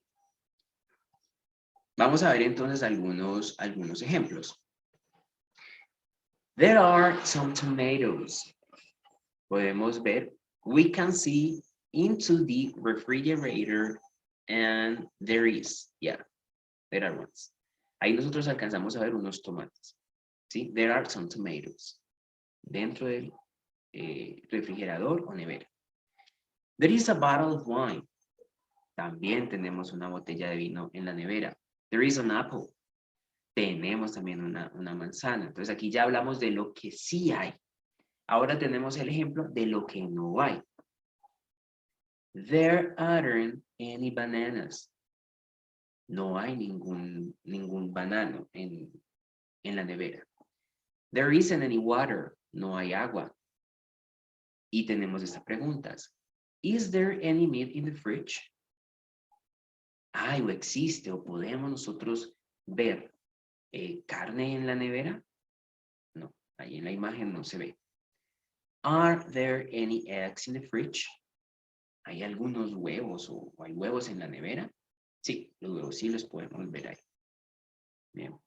Vamos a ver entonces algunos ejemplos. There are some tomatoes. Podemos ver, we can see into the refrigerator and there is, yeah, there are ones. Ahí nosotros alcanzamos a ver unos tomates. ¿Sí? There are some tomatoes. Dentro del refrigerador o nevera. There is a bottle of wine. También tenemos una botella de vino en la nevera. There is an apple. tenemos también una manzana. Entonces aquí ya hablamos de lo que sí hay. Ahora tenemos el ejemplo de lo que no hay. There aren't any bananas. No hay ningún banano en la nevera. There isn't any water. No hay agua. Y tenemos estas preguntas. Is there any meat in the fridge? ¿Hay o existe o podemos nosotros ver carne en la nevera? No, ahí en la imagen no se ve. Are there any eggs in the fridge? ¿Hay algunos huevos o hay huevos en la nevera? Sí, los huevos sí los podemos ver ahí. Bien.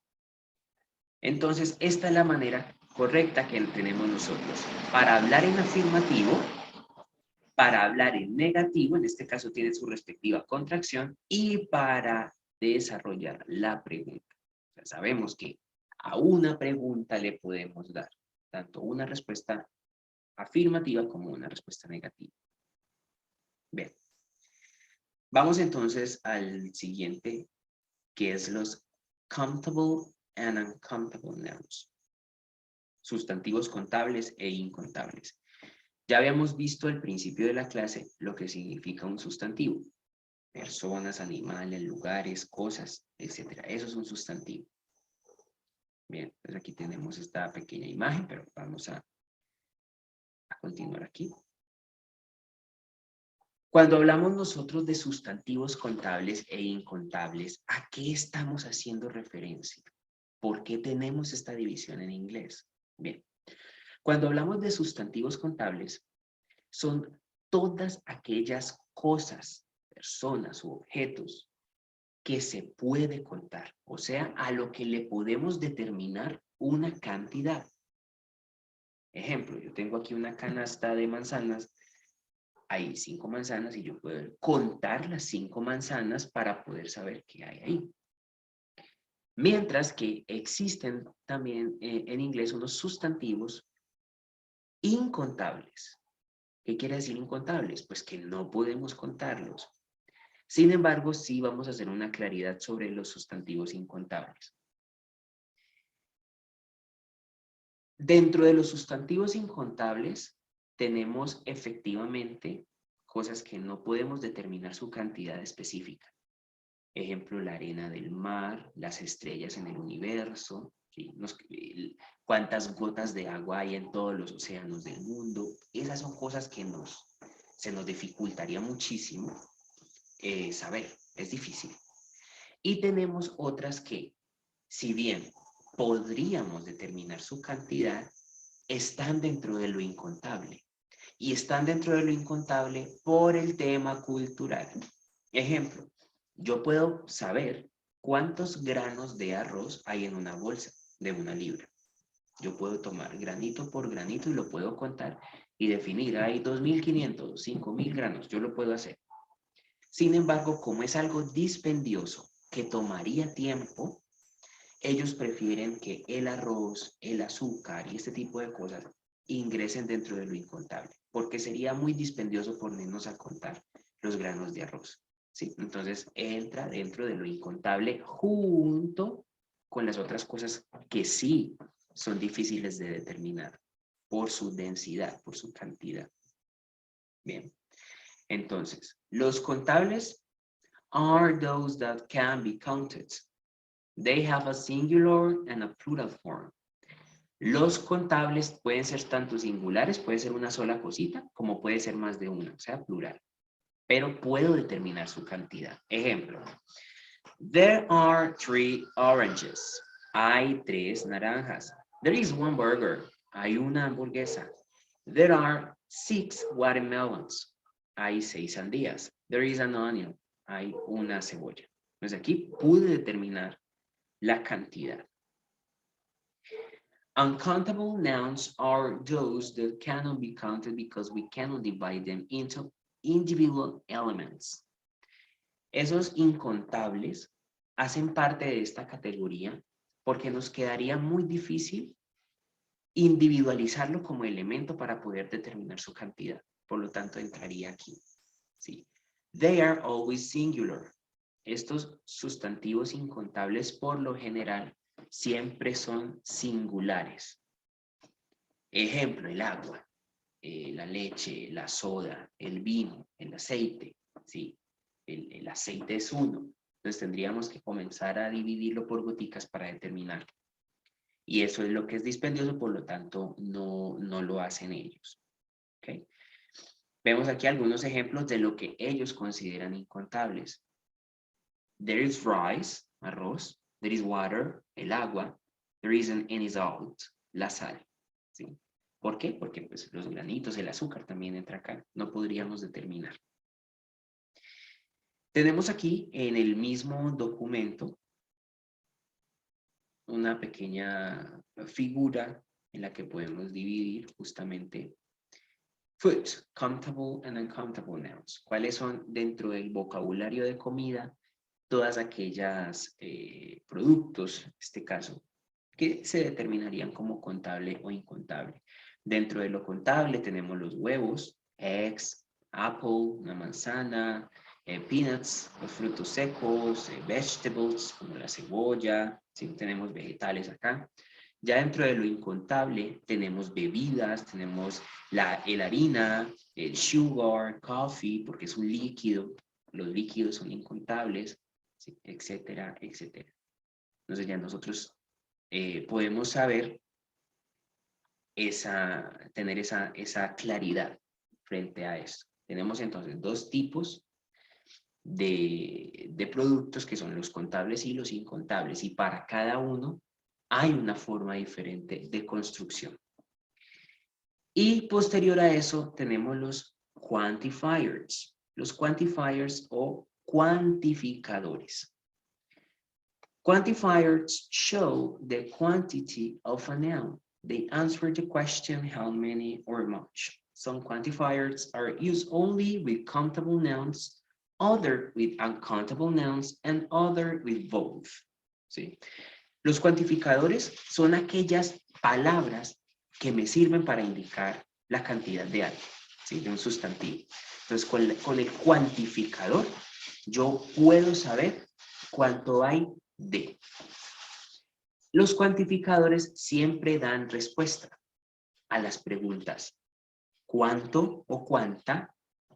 Entonces, esta es la manera correcta que tenemos nosotros para hablar en afirmativo, para hablar en negativo, en este caso tiene su respectiva contracción, y para desarrollar la pregunta. O sea, sabemos que a una pregunta le podemos dar tanto una respuesta afirmativa como una respuesta negativa. Bien. Vamos entonces al siguiente, que es los countable and uncountable nouns. Sustantivos contables e incontables. Ya habíamos visto al principio de la clase lo que significa un sustantivo. Personas, animales, lugares, cosas, etc. Eso es un sustantivo. Bien, pues aquí tenemos esta pequeña imagen, pero vamos a continuar aquí. Cuando hablamos nosotros de sustantivos contables e incontables, ¿a qué estamos haciendo referencia? ¿Por qué tenemos esta división en inglés? Bien, cuando hablamos de sustantivos contables, son todas aquellas cosas, personas u objetos que se puede contar, o sea, a lo que le podemos determinar una cantidad. Ejemplo, yo tengo aquí una canasta de manzanas, hay 5 manzanas y yo puedo contar las 5 manzanas para poder saber qué hay ahí. Mientras que existen también en inglés unos sustantivos incontables. ¿Qué quiere decir incontables? Pues que no podemos contarlos. Sin embargo, sí vamos a hacer una claridad sobre los sustantivos incontables. Dentro de los sustantivos incontables tenemos efectivamente cosas que no podemos determinar su cantidad específica. Ejemplo, la arena del mar, las estrellas en el universo, ¿sí? Cuántas gotas de agua hay en todos los océanos del mundo. Esas son cosas que se nos dificultaría muchísimo saber, es difícil. Y tenemos otras que, si bien podríamos determinar su cantidad, están dentro de lo incontable. Y están dentro de lo incontable por el tema cultural. Ejemplo, yo puedo saber cuántos granos de arroz hay en una bolsa de 1 libra. Yo puedo tomar granito por granito y lo puedo contar y definir, hay 2.500, 5.000 granos, yo lo puedo hacer. Sin embargo, como es algo dispendioso que tomaría tiempo, ellos prefieren que el arroz, el azúcar y este tipo de cosas ingresen dentro de lo incontable, porque sería muy dispendioso ponernos a contar los granos de arroz. ¿Sí? Entonces entra dentro de lo incontable junto con las otras cosas que sí son difíciles de determinar por su densidad, por su cantidad. Bien. Entonces, los contables are those that can be counted. They have a singular and a plural form. Los contables pueden ser tanto singulares, puede ser una sola cosita, como puede ser más de una, o sea, plural. Pero puedo determinar su cantidad. Ejemplo, there are 3 oranges. Hay 3 naranjas. There is 1 burger. Hay una hamburguesa. There are 6 watermelons. Hay 6 sandías. There is an onion. Hay una cebolla. Entonces aquí pude determinar la cantidad. Uncountable nouns are those that cannot be counted because we cannot divide them into individual elements. Esos incontables hacen parte de esta categoría porque nos quedaría muy difícil individualizarlo como elemento para poder determinar su cantidad. Por lo tanto, entraría aquí. ¿Sí? They are always singular. Estos sustantivos incontables por lo general siempre son singulares. Ejemplo, el agua, la leche, la soda, el vino, el aceite, ¿sí? El aceite es uno. Entonces tendríamos que comenzar a dividirlo por goticas para determinar. Y eso es lo que es dispendioso, por lo tanto no lo hacen ellos. ¿Okay? Vemos aquí algunos ejemplos de lo que ellos consideran incontables. There is rice, arroz. There is water, el agua. There isn't any salt, la sal. ¿Sí? ¿Por qué? Porque pues, los granitos, el azúcar también entra acá. No podríamos determinar. Tenemos aquí en el mismo documento una pequeña figura en la que podemos dividir justamente food, countable and uncountable nouns. ¿Cuáles son dentro del vocabulario de comida todas aquellas productos, en este caso, que se determinarían como contable o incontable? Dentro de lo contable tenemos los huevos, eggs, apple, una manzana, peanuts, los frutos secos, vegetables, como la cebolla, ¿sí? Tenemos vegetales acá. Ya dentro de lo incontable tenemos bebidas, tenemos la harina, el sugar, coffee, porque es un líquido, los líquidos son incontables, ¿sí? Etcétera, etcétera. Entonces ya nosotros podemos saber tener esa claridad frente a esto. Tenemos entonces dos tipos de productos que son los contables y los incontables, y para cada uno hay una forma diferente de construcción. Y posterior a eso tenemos los quantifiers. Los quantifiers o cuantificadores. Quantifiers show the quantity of a noun. They answer the question how many or much. Some quantifiers are used only with countable nouns, other with uncountable nouns, and other with both. ¿Sí? Los cuantificadores son aquellas palabras que me sirven para indicar la cantidad de algo, ¿sí? De un sustantivo. Entonces, con el cuantificador, yo puedo saber cuánto hay de. Los cuantificadores siempre dan respuesta a las preguntas ¿cuánto o cuánta?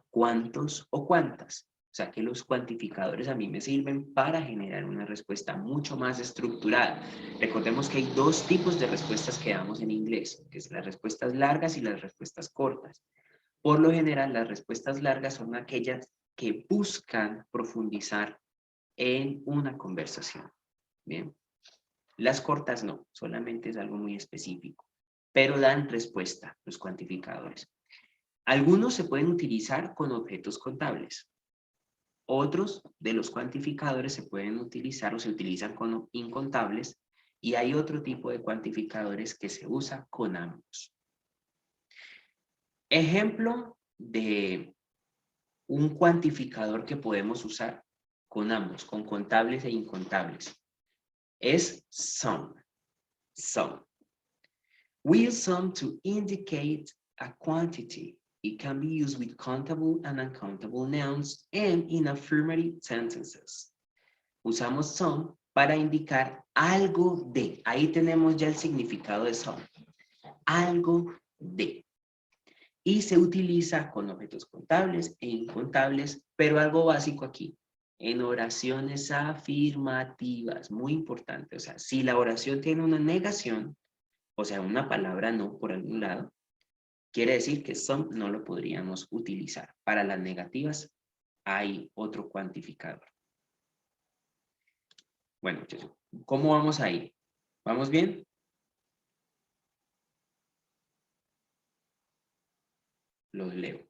¿Cuántos o cuántas? O sea que los cuantificadores a mí me sirven para generar una respuesta mucho más estructurada. Recordemos que hay dos tipos de respuestas que damos en inglés, que son las respuestas largas y las respuestas cortas. Por lo general, las respuestas largas son aquellas que buscan profundizar en una conversación. Bien. Las cortas no, solamente es algo muy específico, pero dan respuesta los cuantificadores. Algunos se pueden utilizar con objetos contables. Otros de los cuantificadores se pueden utilizar o se utilizan con incontables, y hay otro tipo de cuantificadores que se usa con ambos. Ejemplo de un cuantificador que podemos usar con ambos, con contables e incontables, es sum. Sum. We use sum to indicate a quantity. It can be used with countable and uncountable nouns and in affirmative sentences. Usamos sum para indicar algo de. Ahí tenemos ya el significado de sum. Algo de. Y se utiliza con objetos contables e incontables, pero algo básico aquí. En oraciones afirmativas, muy importante. O sea, si la oración tiene una negación, o sea, una palabra no por algún lado, quiere decir que some no lo podríamos utilizar. Para las negativas hay otro cuantificador. Bueno, muchachos, ¿cómo vamos a ir? ¿Vamos bien? Los leo.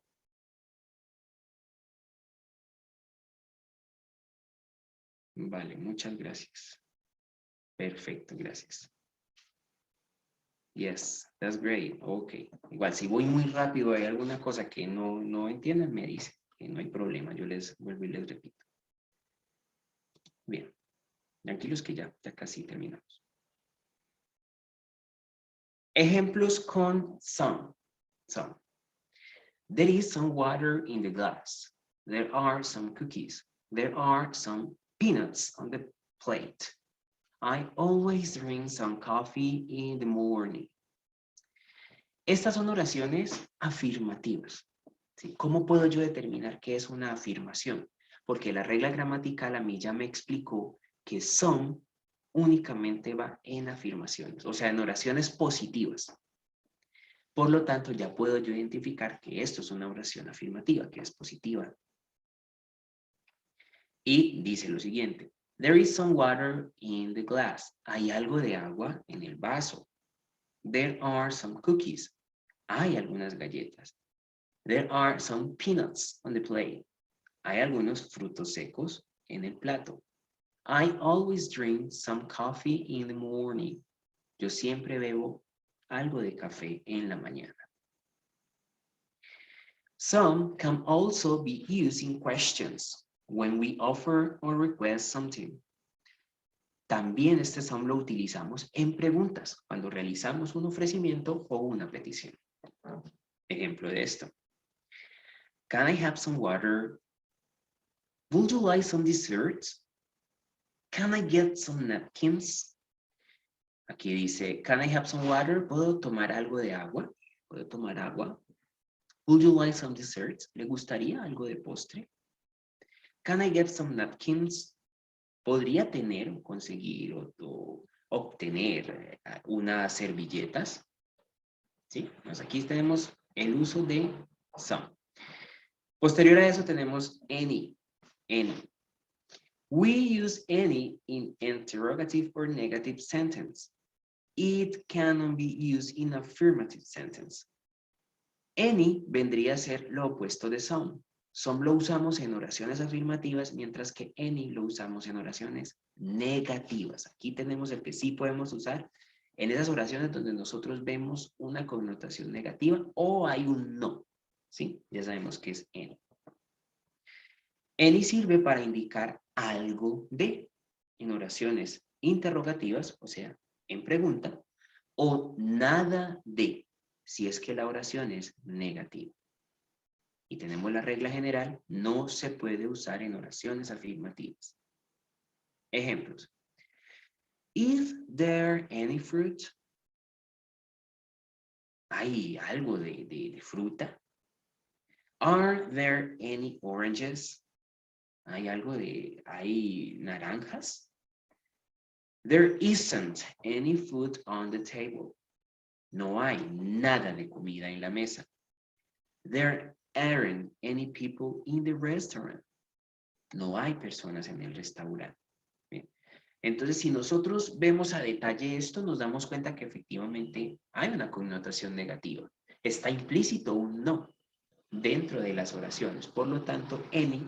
Vale, muchas gracias. Perfecto, gracias. Yes, that's great. Ok. Igual, si voy muy rápido, hay alguna cosa que no entiendan, me dice. Que no hay problema, yo les vuelvo y les repito. Bien. Tranquilos que ya casi terminamos. Ejemplos con some. Some. There is some water in the glass. There are some cookies. There are some peanuts on the plate. I always drink some coffee in the morning. Estas son oraciones afirmativas. ¿Sí? ¿Cómo puedo yo determinar qué es una afirmación? Porque la regla gramatical a mí ya me explicó que son únicamente va en afirmaciones, o sea, en oraciones positivas. Por lo tanto, ya puedo yo identificar que esto es una oración afirmativa, que es positiva. Y dice lo siguiente. There is some water in the glass. Hay algo de agua en el vaso. There are some cookies. Hay algunas galletas. There are some peanuts on the plate. Hay algunos frutos secos en el plato. I always drink some coffee in the morning. Yo siempre bebo algo de café en la mañana. Some can also be used in questions when we offer or request something. También este some lo utilizamos en preguntas cuando realizamos un ofrecimiento o una petición. Ejemplo de esto. Can I have some water? Would you like some desserts? Can I get some napkins? Aquí dice, can I have some water? ¿Puedo tomar algo de agua? ¿Puedo tomar agua? Would you like some desserts? ¿Le gustaría algo de postre? Can I get some napkins? ¿Podría tener o conseguir o obtener unas servilletas? ¿Sí? Pues aquí tenemos el uso de some. Posterior a eso tenemos any. Any. We use any in interrogative or negative sentence. It cannot be used in affirmative sentence. Any vendría a ser lo opuesto de some. Some lo usamos en oraciones afirmativas, mientras que any lo usamos en oraciones negativas. Aquí tenemos el que sí podemos usar en esas oraciones donde nosotros vemos una connotación negativa o hay un no. ¿Sí? Ya sabemos que es any. Any sirve para indicar algo de en oraciones interrogativas, o sea, en pregunta, o nada de, si es que la oración es negativa. Y tenemos la regla general, no se puede usar en oraciones afirmativas. Ejemplos. Is there any fruit? ¿Hay algo de fruta? Are there any oranges? ¿Hay naranjas? There isn't any food on the table. No hay nada de comida en la mesa. There aren't any people in the restaurant. No hay personas en el restaurante. Bien. Entonces, si nosotros vemos a detalle esto, nos damos cuenta que efectivamente hay una connotación negativa. Está implícito un no dentro de las oraciones. Por lo tanto, any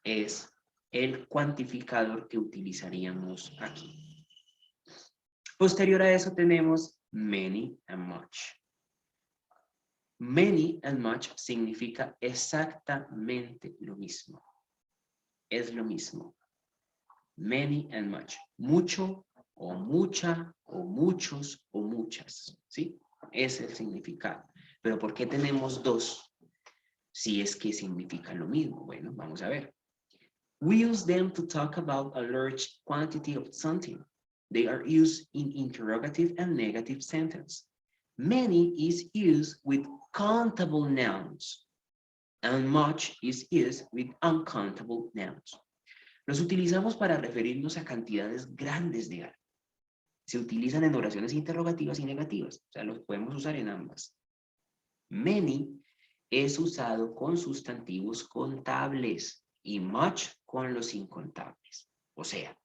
es el cuantificador que utilizaríamos aquí. Posterior a eso tenemos many and much. Many and much significa exactamente lo mismo. Es lo mismo. Many and much. Mucho o mucha o muchos o muchas. ¿Sí? Ese es el significado. Pero ¿por qué tenemos dos? Si es que significan lo mismo. Bueno, vamos a ver. We use them to talk about a large quantity of something. They are used in interrogative and negative sentence. Many is used with countable nouns, and much is used with uncountable nouns. Los utilizamos para referirnos a cantidades grandes de algo. Se utilizan en oraciones interrogativas y negativas, o sea, los podemos usar en ambas. Many es usado con sustantivos contables y much con los incontables. O sea,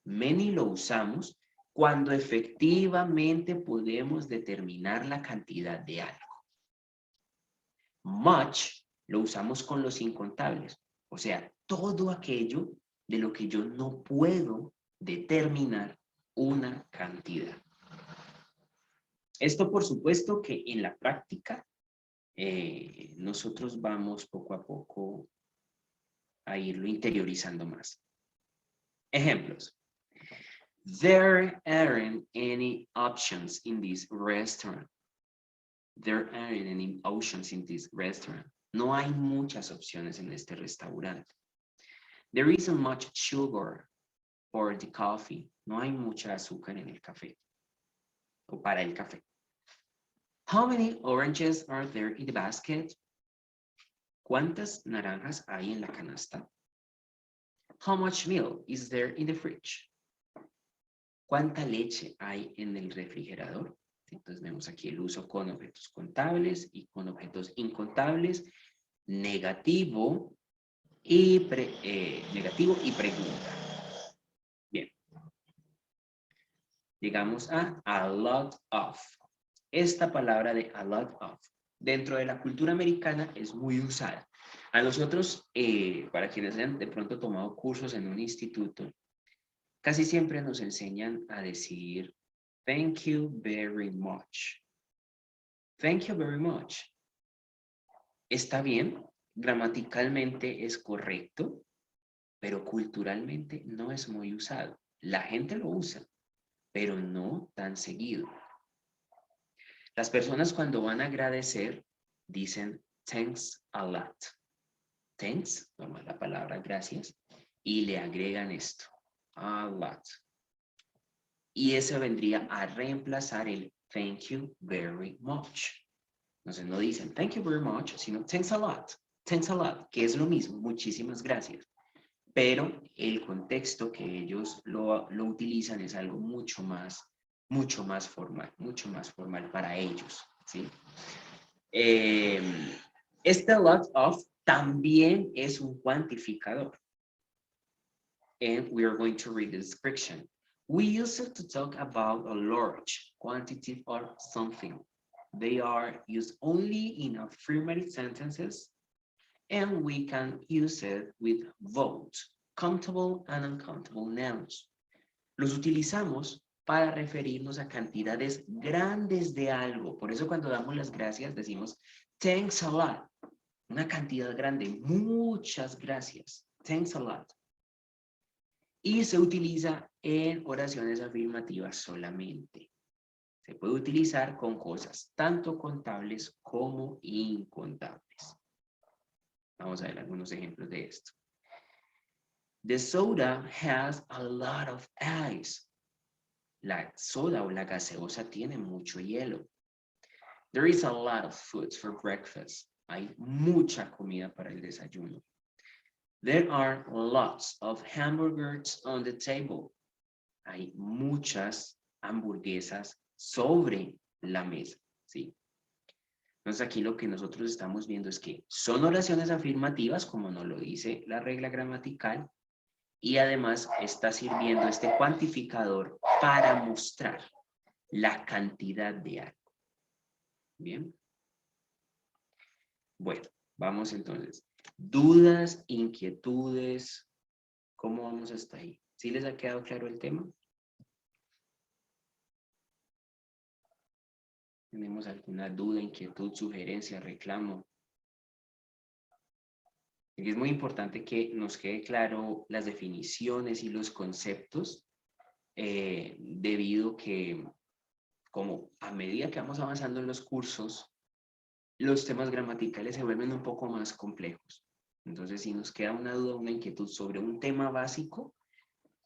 many lo usamos cuando efectivamente podemos determinar la cantidad de algo. Much lo usamos con los incontables, o sea, todo aquello de lo que yo no puedo determinar una cantidad. Esto por supuesto que en la práctica nosotros vamos poco a poco a irlo interiorizando más. Ejemplos. There aren't any options in this restaurant. There aren't any options in this restaurant. No hay muchas opciones en este restaurante. There isn't much sugar for the coffee. No hay mucha azúcar en el café o para el café. How many oranges are there in the basket? ¿Cuántas naranjas hay en la canasta? How much milk is there in the fridge? ¿Cuánta leche hay en el refrigerador? Entonces vemos aquí el uso con objetos contables y con objetos incontables, negativo y pregunta. Bien. Llegamos a lot of. Esta palabra de a lot of, dentro de la cultura americana es muy usada. A nosotros, para quienes hayan de pronto tomado cursos en un instituto, casi siempre nos enseñan a decir thank you very much. Thank you very much. Está bien, gramaticalmente es correcto, pero culturalmente no es muy usado. La gente lo usa, pero no tan seguido. Las personas cuando van a agradecer dicen thanks a lot. Thanks, toma la palabra gracias, y le agregan esto, a lot. Y eso vendría a reemplazar el thank you very much. Entonces no dicen thank you very much, sino thanks a lot, que es lo mismo, muchísimas gracias. Pero el contexto que ellos lo utilizan es algo mucho más formal para ellos, ¿sí? Este lot of también es un cuantificador. And we are going to read the description. We use it to talk about a large quantity of something. They are used only in affirmative sentences, and we can use it with both countable and uncountable nouns. Los utilizamos para referirnos a cantidades grandes de algo. Por eso cuando damos las gracias decimos thanks a lot. Una cantidad grande, muchas gracias. Thanks a lot. Y se utiliza en oraciones afirmativas solamente. Se puede utilizar con cosas tanto contables como incontables. Vamos a ver algunos ejemplos de esto. The soda has a lot of ice. La soda o la gaseosa tiene mucho hielo. There is a lot of food for breakfast. Hay mucha comida para el desayuno. There are lots of hamburgers on the table. Hay muchas hamburguesas sobre la mesa, ¿sí? Entonces aquí lo que nosotros estamos viendo es que son oraciones afirmativas, como nos lo dice la regla gramatical, y además está sirviendo este cuantificador para mostrar la cantidad de algo. Bien. Bueno, vamos entonces. ¿Dudas, inquietudes? ¿Cómo vamos hasta ahí? ¿Sí les ha quedado claro el tema? ¿Tenemos alguna duda, inquietud, sugerencia, reclamo? Y es muy importante que nos quede claro las definiciones y los conceptos, debido que, como a medida que vamos avanzando en los cursos, los temas gramaticales se vuelven un poco más complejos. Entonces, si nos queda una duda, una inquietud sobre un tema básico,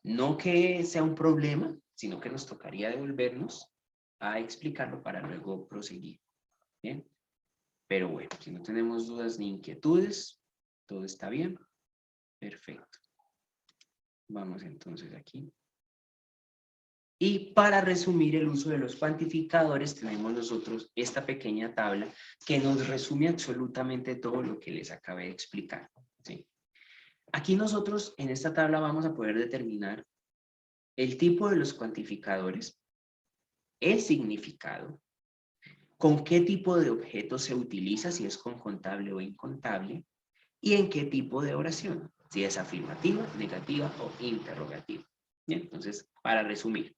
no que sea un problema, sino que nos tocaría devolvernos a explicarlo para luego proseguir. ¿Bien? Pero bueno, si no tenemos dudas ni inquietudes, todo está bien. Perfecto. Vamos entonces aquí. Y para resumir el uso de los cuantificadores, tenemos nosotros esta pequeña tabla que nos resume absolutamente todo lo que les acabé de explicar, ¿sí? Aquí nosotros en esta tabla vamos a poder determinar el tipo de los cuantificadores, el significado, con qué tipo de objeto se utiliza, si es con contable o incontable, y en qué tipo de oración, si es afirmativa, negativa o interrogativa. Bien, entonces, para resumir.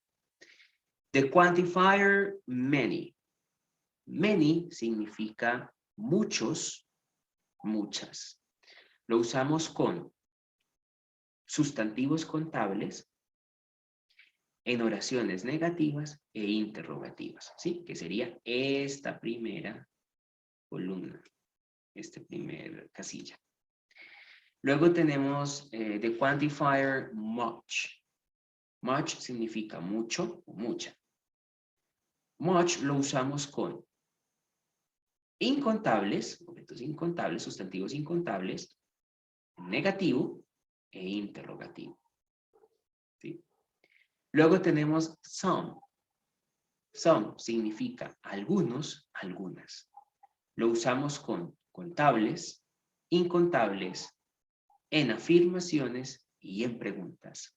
The quantifier many. Many significa muchos, muchas. Lo usamos con sustantivos contables en oraciones negativas e interrogativas, ¿sí? Que sería esta primera columna, esta primera casilla. Luego tenemos the quantifier much. Much significa mucho o mucha. Much lo usamos con incontables, objetos incontables, sustantivos incontables, negativo e interrogativo. ¿Sí? Luego tenemos some. Some significa algunos, algunas. Lo usamos con contables, incontables, en afirmaciones y en preguntas.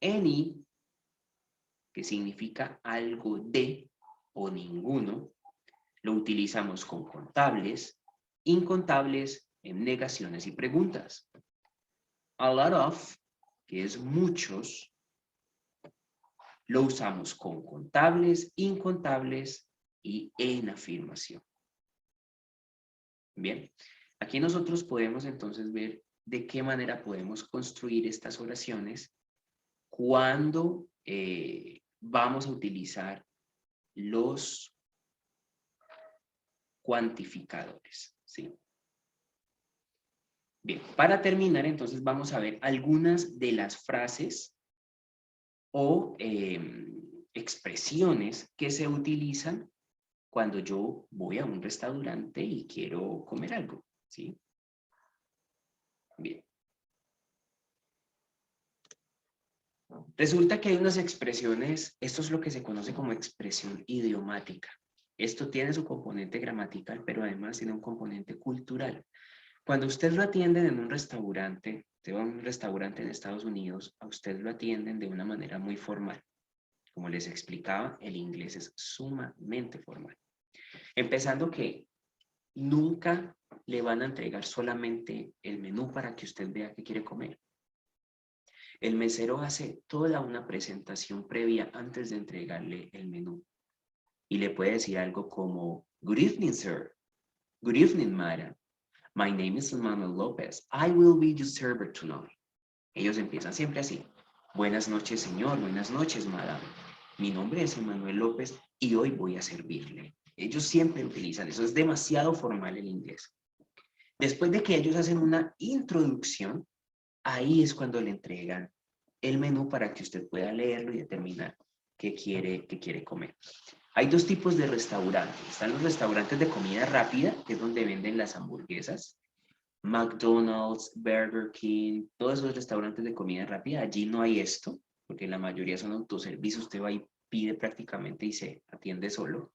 Any, que significa algo de o ninguno, lo utilizamos con contables, incontables, en negaciones y preguntas. A lot of, que es muchos, lo usamos con contables, incontables y en afirmación. Bien, aquí nosotros podemos entonces ver de qué manera podemos construir estas oraciones cuando vamos a utilizar los cuantificadores, ¿sí? Bien, para terminar entonces vamos a ver algunas de las frases o expresiones que se utilizan cuando yo voy a un restaurante y quiero comer algo, ¿sí? Bien. Resulta que hay unas expresiones, esto es lo que se conoce como expresión idiomática. Esto tiene su componente gramatical, pero además tiene un componente cultural. Cuando usted lo atienden en un restaurante, usted va a un restaurante en Estados Unidos, a usted lo atienden de una manera muy formal. Como les explicaba, el inglés es sumamente formal. Empezando que nunca le van a entregar solamente el menú para que usted vea qué quiere comer. El mesero hace toda una presentación previa antes de entregarle el menú. Y le puede decir algo como, "Good evening, sir. Good evening, madam. My name is Manuel López. I will be your server tonight." Ellos empiezan siempre así. "Buenas noches, señor. Buenas noches, madam. Mi nombre es Manuel López y hoy voy a servirle." Ellos siempre utilizan eso. Es demasiado formal el inglés. Después de que ellos hacen una introduccción, ahí es cuando le entregan el menú para que usted pueda leerlo y determinar qué quiere comer. Hay dos tipos de restaurantes. Están los restaurantes de comida rápida, que es donde venden las hamburguesas. McDonald's, Burger King, todos esos restaurantes de comida rápida. Allí no hay esto, porque la mayoría son autoservicio. Usted va y pide prácticamente y se atiende solo.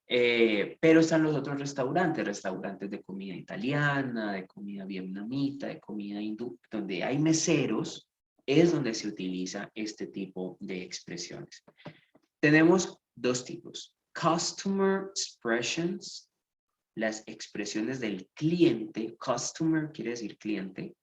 Pero están los otros restaurantes de comida italiana, de comida vietnamita, de comida hindú, donde hay meseros, es donde se utiliza este tipo de expresiones. Tenemos dos tipos: customer expressions, las expresiones del cliente. Customer quiere decir cliente.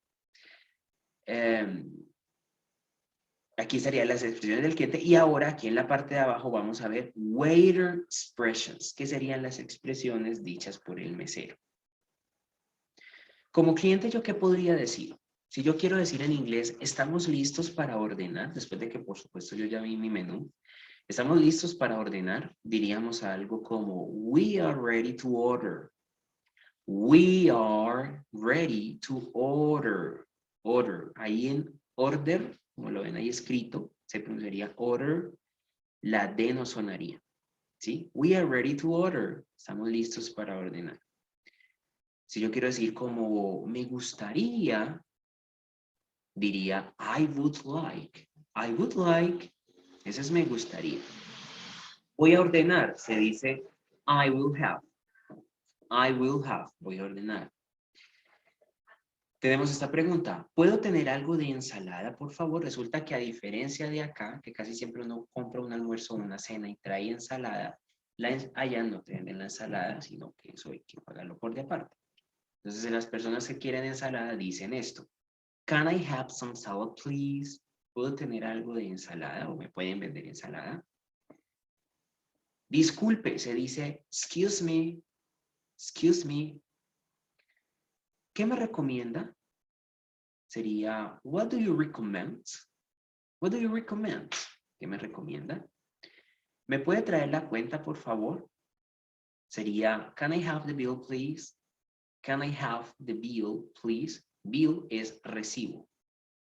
Aquí estarían las expresiones del cliente, y ahora aquí en la parte de abajo vamos a ver waiter expressions, que serían las expresiones dichas por el mesero. Como cliente, ¿yo qué podría decir? Si yo quiero decir en inglés, "Estamos listos para ordenar", después de que por supuesto yo ya vi mi menú, "estamos listos para ordenar", diríamos algo como "We are ready to order." We are ready to order. Order. Ahí en order, como lo ven ahí escrito, se pronunciaría order. La D no sonaría. ¿Sí? We are ready to order. Estamos listos para ordenar. Si yo quiero decir como "me gustaría", diría I would like. I would like. Ese es "me gustaría". Voy a ordenar. Se dice I will have. I will have. Voy a ordenar. Tenemos esta pregunta: ¿puedo tener algo de ensalada, por favor? Resulta que a diferencia de acá, que casi siempre uno compra un almuerzo o una cena y trae ensalada, allá no te venden la ensalada, sino que eso hay que pagarlo por de aparte. Entonces, las personas que quieren ensalada dicen esto: "Can I have some salad, please?" ¿Puedo tener algo de ensalada o me pueden vender ensalada? Disculpe, se dice excuse me. Excuse me. ¿Qué me recomienda? Sería what do you recommend? What do you recommend? ¿Qué me recomienda? ¿Me puede traer la cuenta, por favor? Sería can I have the bill, please? Can I have the bill, please? Bill es recibo.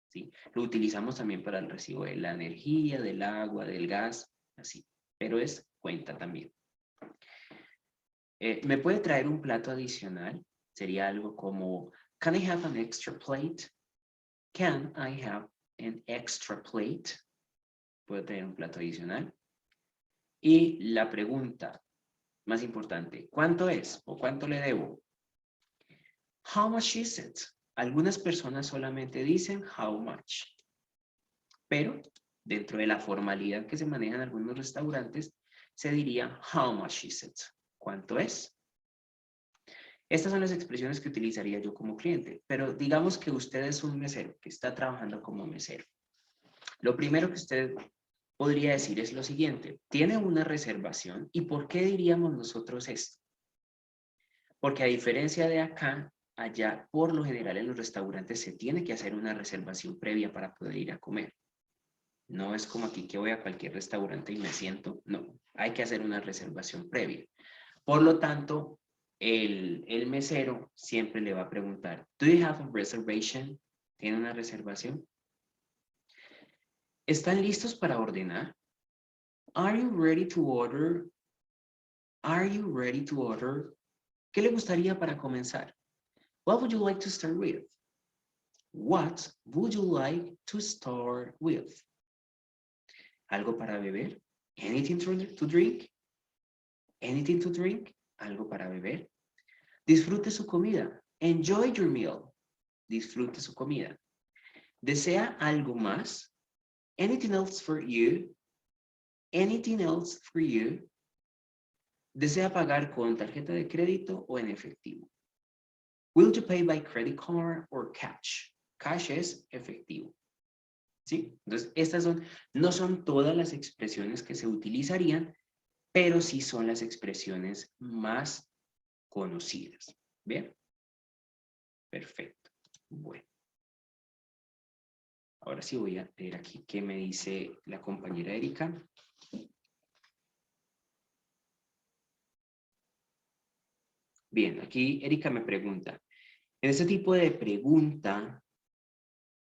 ¿sí? Lo utilizamos también para el recibo de la energía, del agua, del gas, así. Pero es cuenta también. ¿Me puede traer un plato adicional? Sería algo como, can I have an extra plate? Can I have an extra plate? ¿Puedo traer un plato adicional? Y la pregunta más importante, ¿cuánto es o cuánto le debo? How much is it? Algunas personas solamente dicen how much. Pero dentro de la formalidad que se maneja en algunos restaurantes, se diría how much is it? ¿Cuánto es? Estas son las expresiones que utilizaría yo como cliente, pero digamos que usted es un mesero que está trabajando como mesero. Lo primero que usted podría decir es lo siguiente, ¿tiene una reservación? ¿Y por qué diríamos nosotros esto? Porque a diferencia de acá, allá por lo general en los restaurantes se tiene que hacer una reservación previa para poder ir a comer. No es como aquí que voy a cualquier restaurante y me siento, no, hay que hacer una reservación previa. Por lo tanto, el mesero siempre le va a preguntar, ¿Do you have a reservation? ¿Tiene una reservación? ¿Están listos para ordenar? Are you ready to order? Are you ready to order? ¿Qué le gustaría para comenzar? What would you like to start with? What would you like to start with? ¿Algo para beber? Anything to drink? Anything to drink? ¿Algo para beber? Disfrute su comida. Enjoy your meal. Disfrute su comida. ¿Desea algo más? Anything else for you? Anything else for you? ¿Desea pagar con tarjeta de crédito o en efectivo? Will you pay by credit card or cash? Cash es efectivo. ¿Sí? Entonces, estas no son todas las expresiones que se utilizarían, pero sí son las expresiones más conocidas. ¿Bien? Perfecto. Bueno. Ahora sí voy a leer aquí qué me dice la compañera Erika. Bien, aquí Erika me pregunta. En este tipo de pregunta,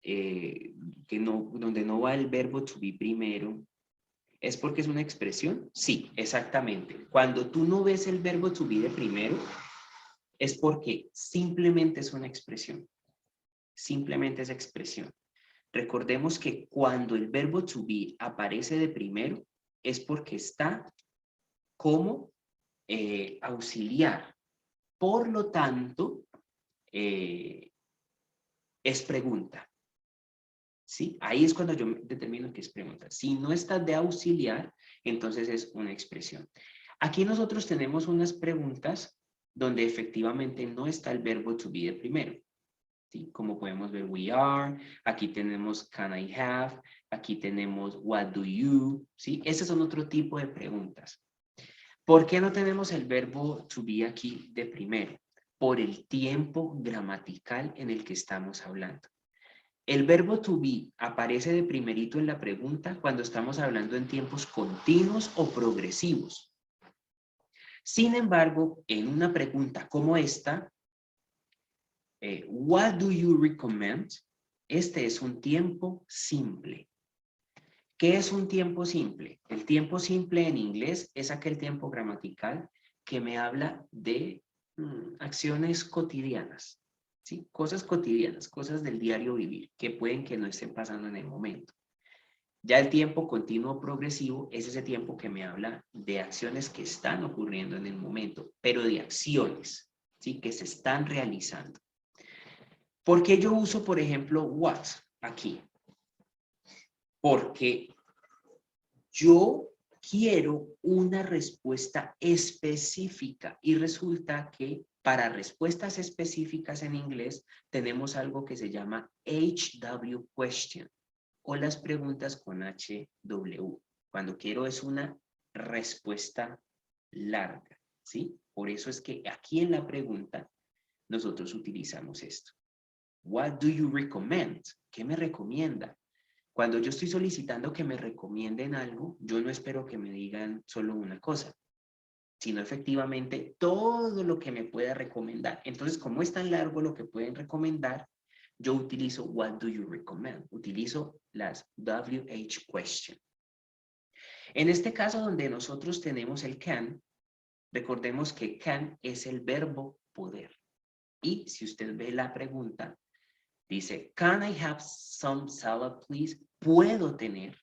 donde no va el verbo to be primero, ¿es porque es una expresión? Sí, exactamente. Cuando tú no ves el verbo to be de primero, es porque simplemente es una expresión. Simplemente es expresión. Recordemos que cuando el verbo to be aparece de primero, es porque está como auxiliar. Por lo tanto, es pregunta. ¿Sí? Ahí es cuando yo determino que es pregunta. Si no está de auxiliar, entonces es una expresión. Aquí nosotros tenemos unas preguntas donde efectivamente no está el verbo to be de primero. ¿Sí? Como podemos ver, we are, aquí tenemos can I have, aquí tenemos what do you, ¿sí? Esas son otro tipo de preguntas. ¿Por qué no tenemos el verbo to be aquí de primero? Por el tiempo gramatical en el que estamos hablando. El verbo to be aparece de primerito en la pregunta cuando estamos hablando en tiempos continuos o progresivos. Sin embargo, en una pregunta como esta, what do you recommend? Este es un tiempo simple. ¿Qué es un tiempo simple? El tiempo simple en inglés es aquel tiempo gramatical que me habla de acciones cotidianas. ¿Sí? Cosas cotidianas, cosas del diario vivir, que pueden que no estén pasando en el momento. Ya el tiempo continuo progresivo es ese tiempo que me habla de acciones que están ocurriendo en el momento, pero de acciones, ¿sí? Que se están realizando. ¿Por qué yo uso, por ejemplo, what aquí? Porque yo quiero una respuesta específica y resulta que para respuestas específicas en inglés tenemos algo que se llama HW question o las preguntas con HW. Cuando quiero es una respuesta larga, ¿sí? Por eso es que aquí en la pregunta nosotros utilizamos esto. What do you recommend? ¿Qué me recomienda? Cuando yo estoy solicitando que me recomienden algo, yo no espero que me digan solo una cosa, sino efectivamente todo lo que me pueda recomendar. Entonces, como es tan largo lo que pueden recomendar, yo utilizo what do you recommend. Utilizo las WH question. En este caso donde nosotros tenemos el can, recordemos que can es el verbo poder. Y si usted ve la pregunta, dice, can I have some salad, please? ¿Puedo tener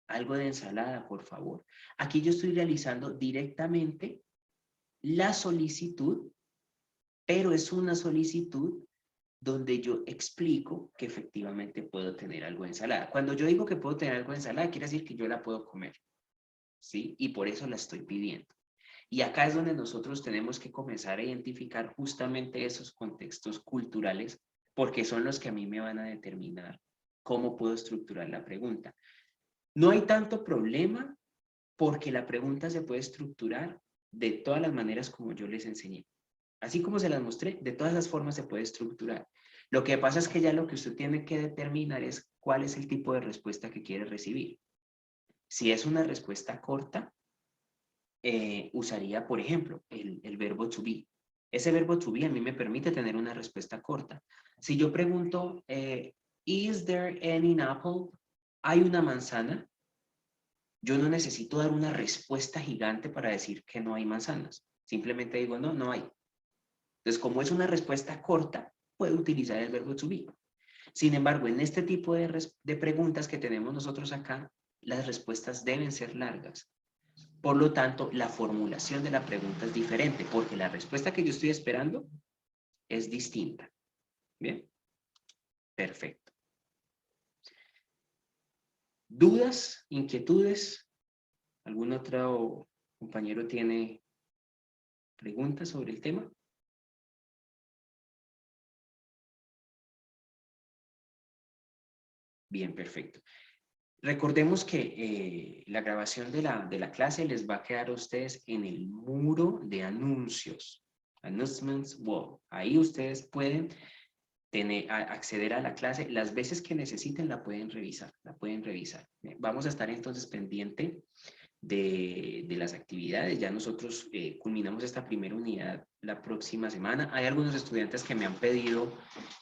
algo de ensalada, por favor? Aquí yo estoy realizando directamente la solicitud, pero es una solicitud donde yo explico que efectivamente puedo tener algo de ensalada. Cuando yo digo que puedo tener algo de ensalada, quiere decir que yo la puedo comer, ¿sí? Y por eso la estoy pidiendo. Y acá es donde nosotros tenemos que comenzar a identificar justamente esos contextos culturales, porque son los que a mí me van a determinar cómo puedo estructurar la pregunta. No hay tanto problema porque la pregunta se puede estructurar de todas las maneras como yo les enseñé. Así como se las mostré, de todas las formas se puede estructurar. Lo que pasa es que ya lo que usted tiene que determinar es cuál es el tipo de respuesta que quiere recibir. Si es una respuesta corta, usaría, por ejemplo, el verbo to be. Ese verbo to be a mí me permite tener una respuesta corta. Si yo pregunto, ¿is there any apple? ¿Hay una manzana? Yo no necesito dar una respuesta gigante para decir que no hay manzanas. Simplemente digo, no, no hay. Entonces, como es una respuesta corta, puedo utilizar el verbo to be. Sin embargo, en este tipo de preguntas que tenemos nosotros acá, las respuestas deben ser largas. Por lo tanto, la formulación de la pregunta es diferente, porque la respuesta que yo estoy esperando es distinta. Bien, perfecto. ¿Dudas? ¿Inquietudes? ¿Algún otro compañero tiene preguntas sobre el tema? Bien, perfecto. Recordemos que la grabación de la clase les va a quedar a ustedes en el muro de anuncios. Announcements wall. Ahí ustedes pueden acceder a la clase. Las veces que necesiten la pueden revisar. Bien, vamos a estar entonces pendiente de las actividades. Ya nosotros culminamos esta primera unidad la próxima semana. Hay algunos estudiantes que me han pedido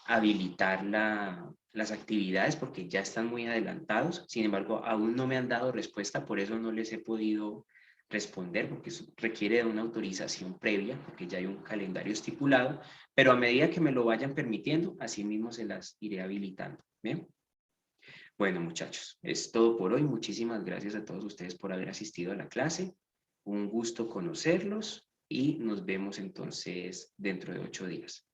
habilitar las actividades porque ya están muy adelantados. Sin embargo, aún no me han dado respuesta, por eso no les he podido responder, porque eso requiere de una autorización previa, porque ya hay un calendario estipulado, pero a medida que me lo vayan permitiendo, así mismo se las iré habilitando. ¿Bien? Bueno, muchachos, es todo por hoy. Muchísimas gracias a todos ustedes por haber asistido a la clase. Un gusto conocerlos y nos vemos entonces dentro de 8 días.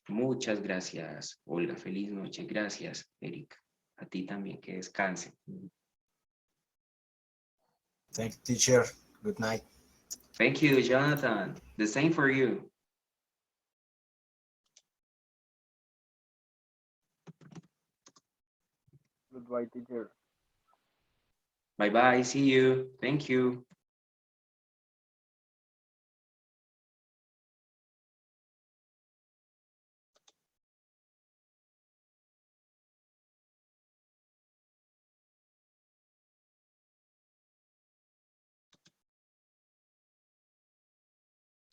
Muchas gracias, Olga. Feliz noche. Gracias, Erika. A ti también, que descanse. Thank you, teacher. Good night. Thank you, Jonathan. The same for you. Goodbye, teacher. Bye-bye. See you. Thank you.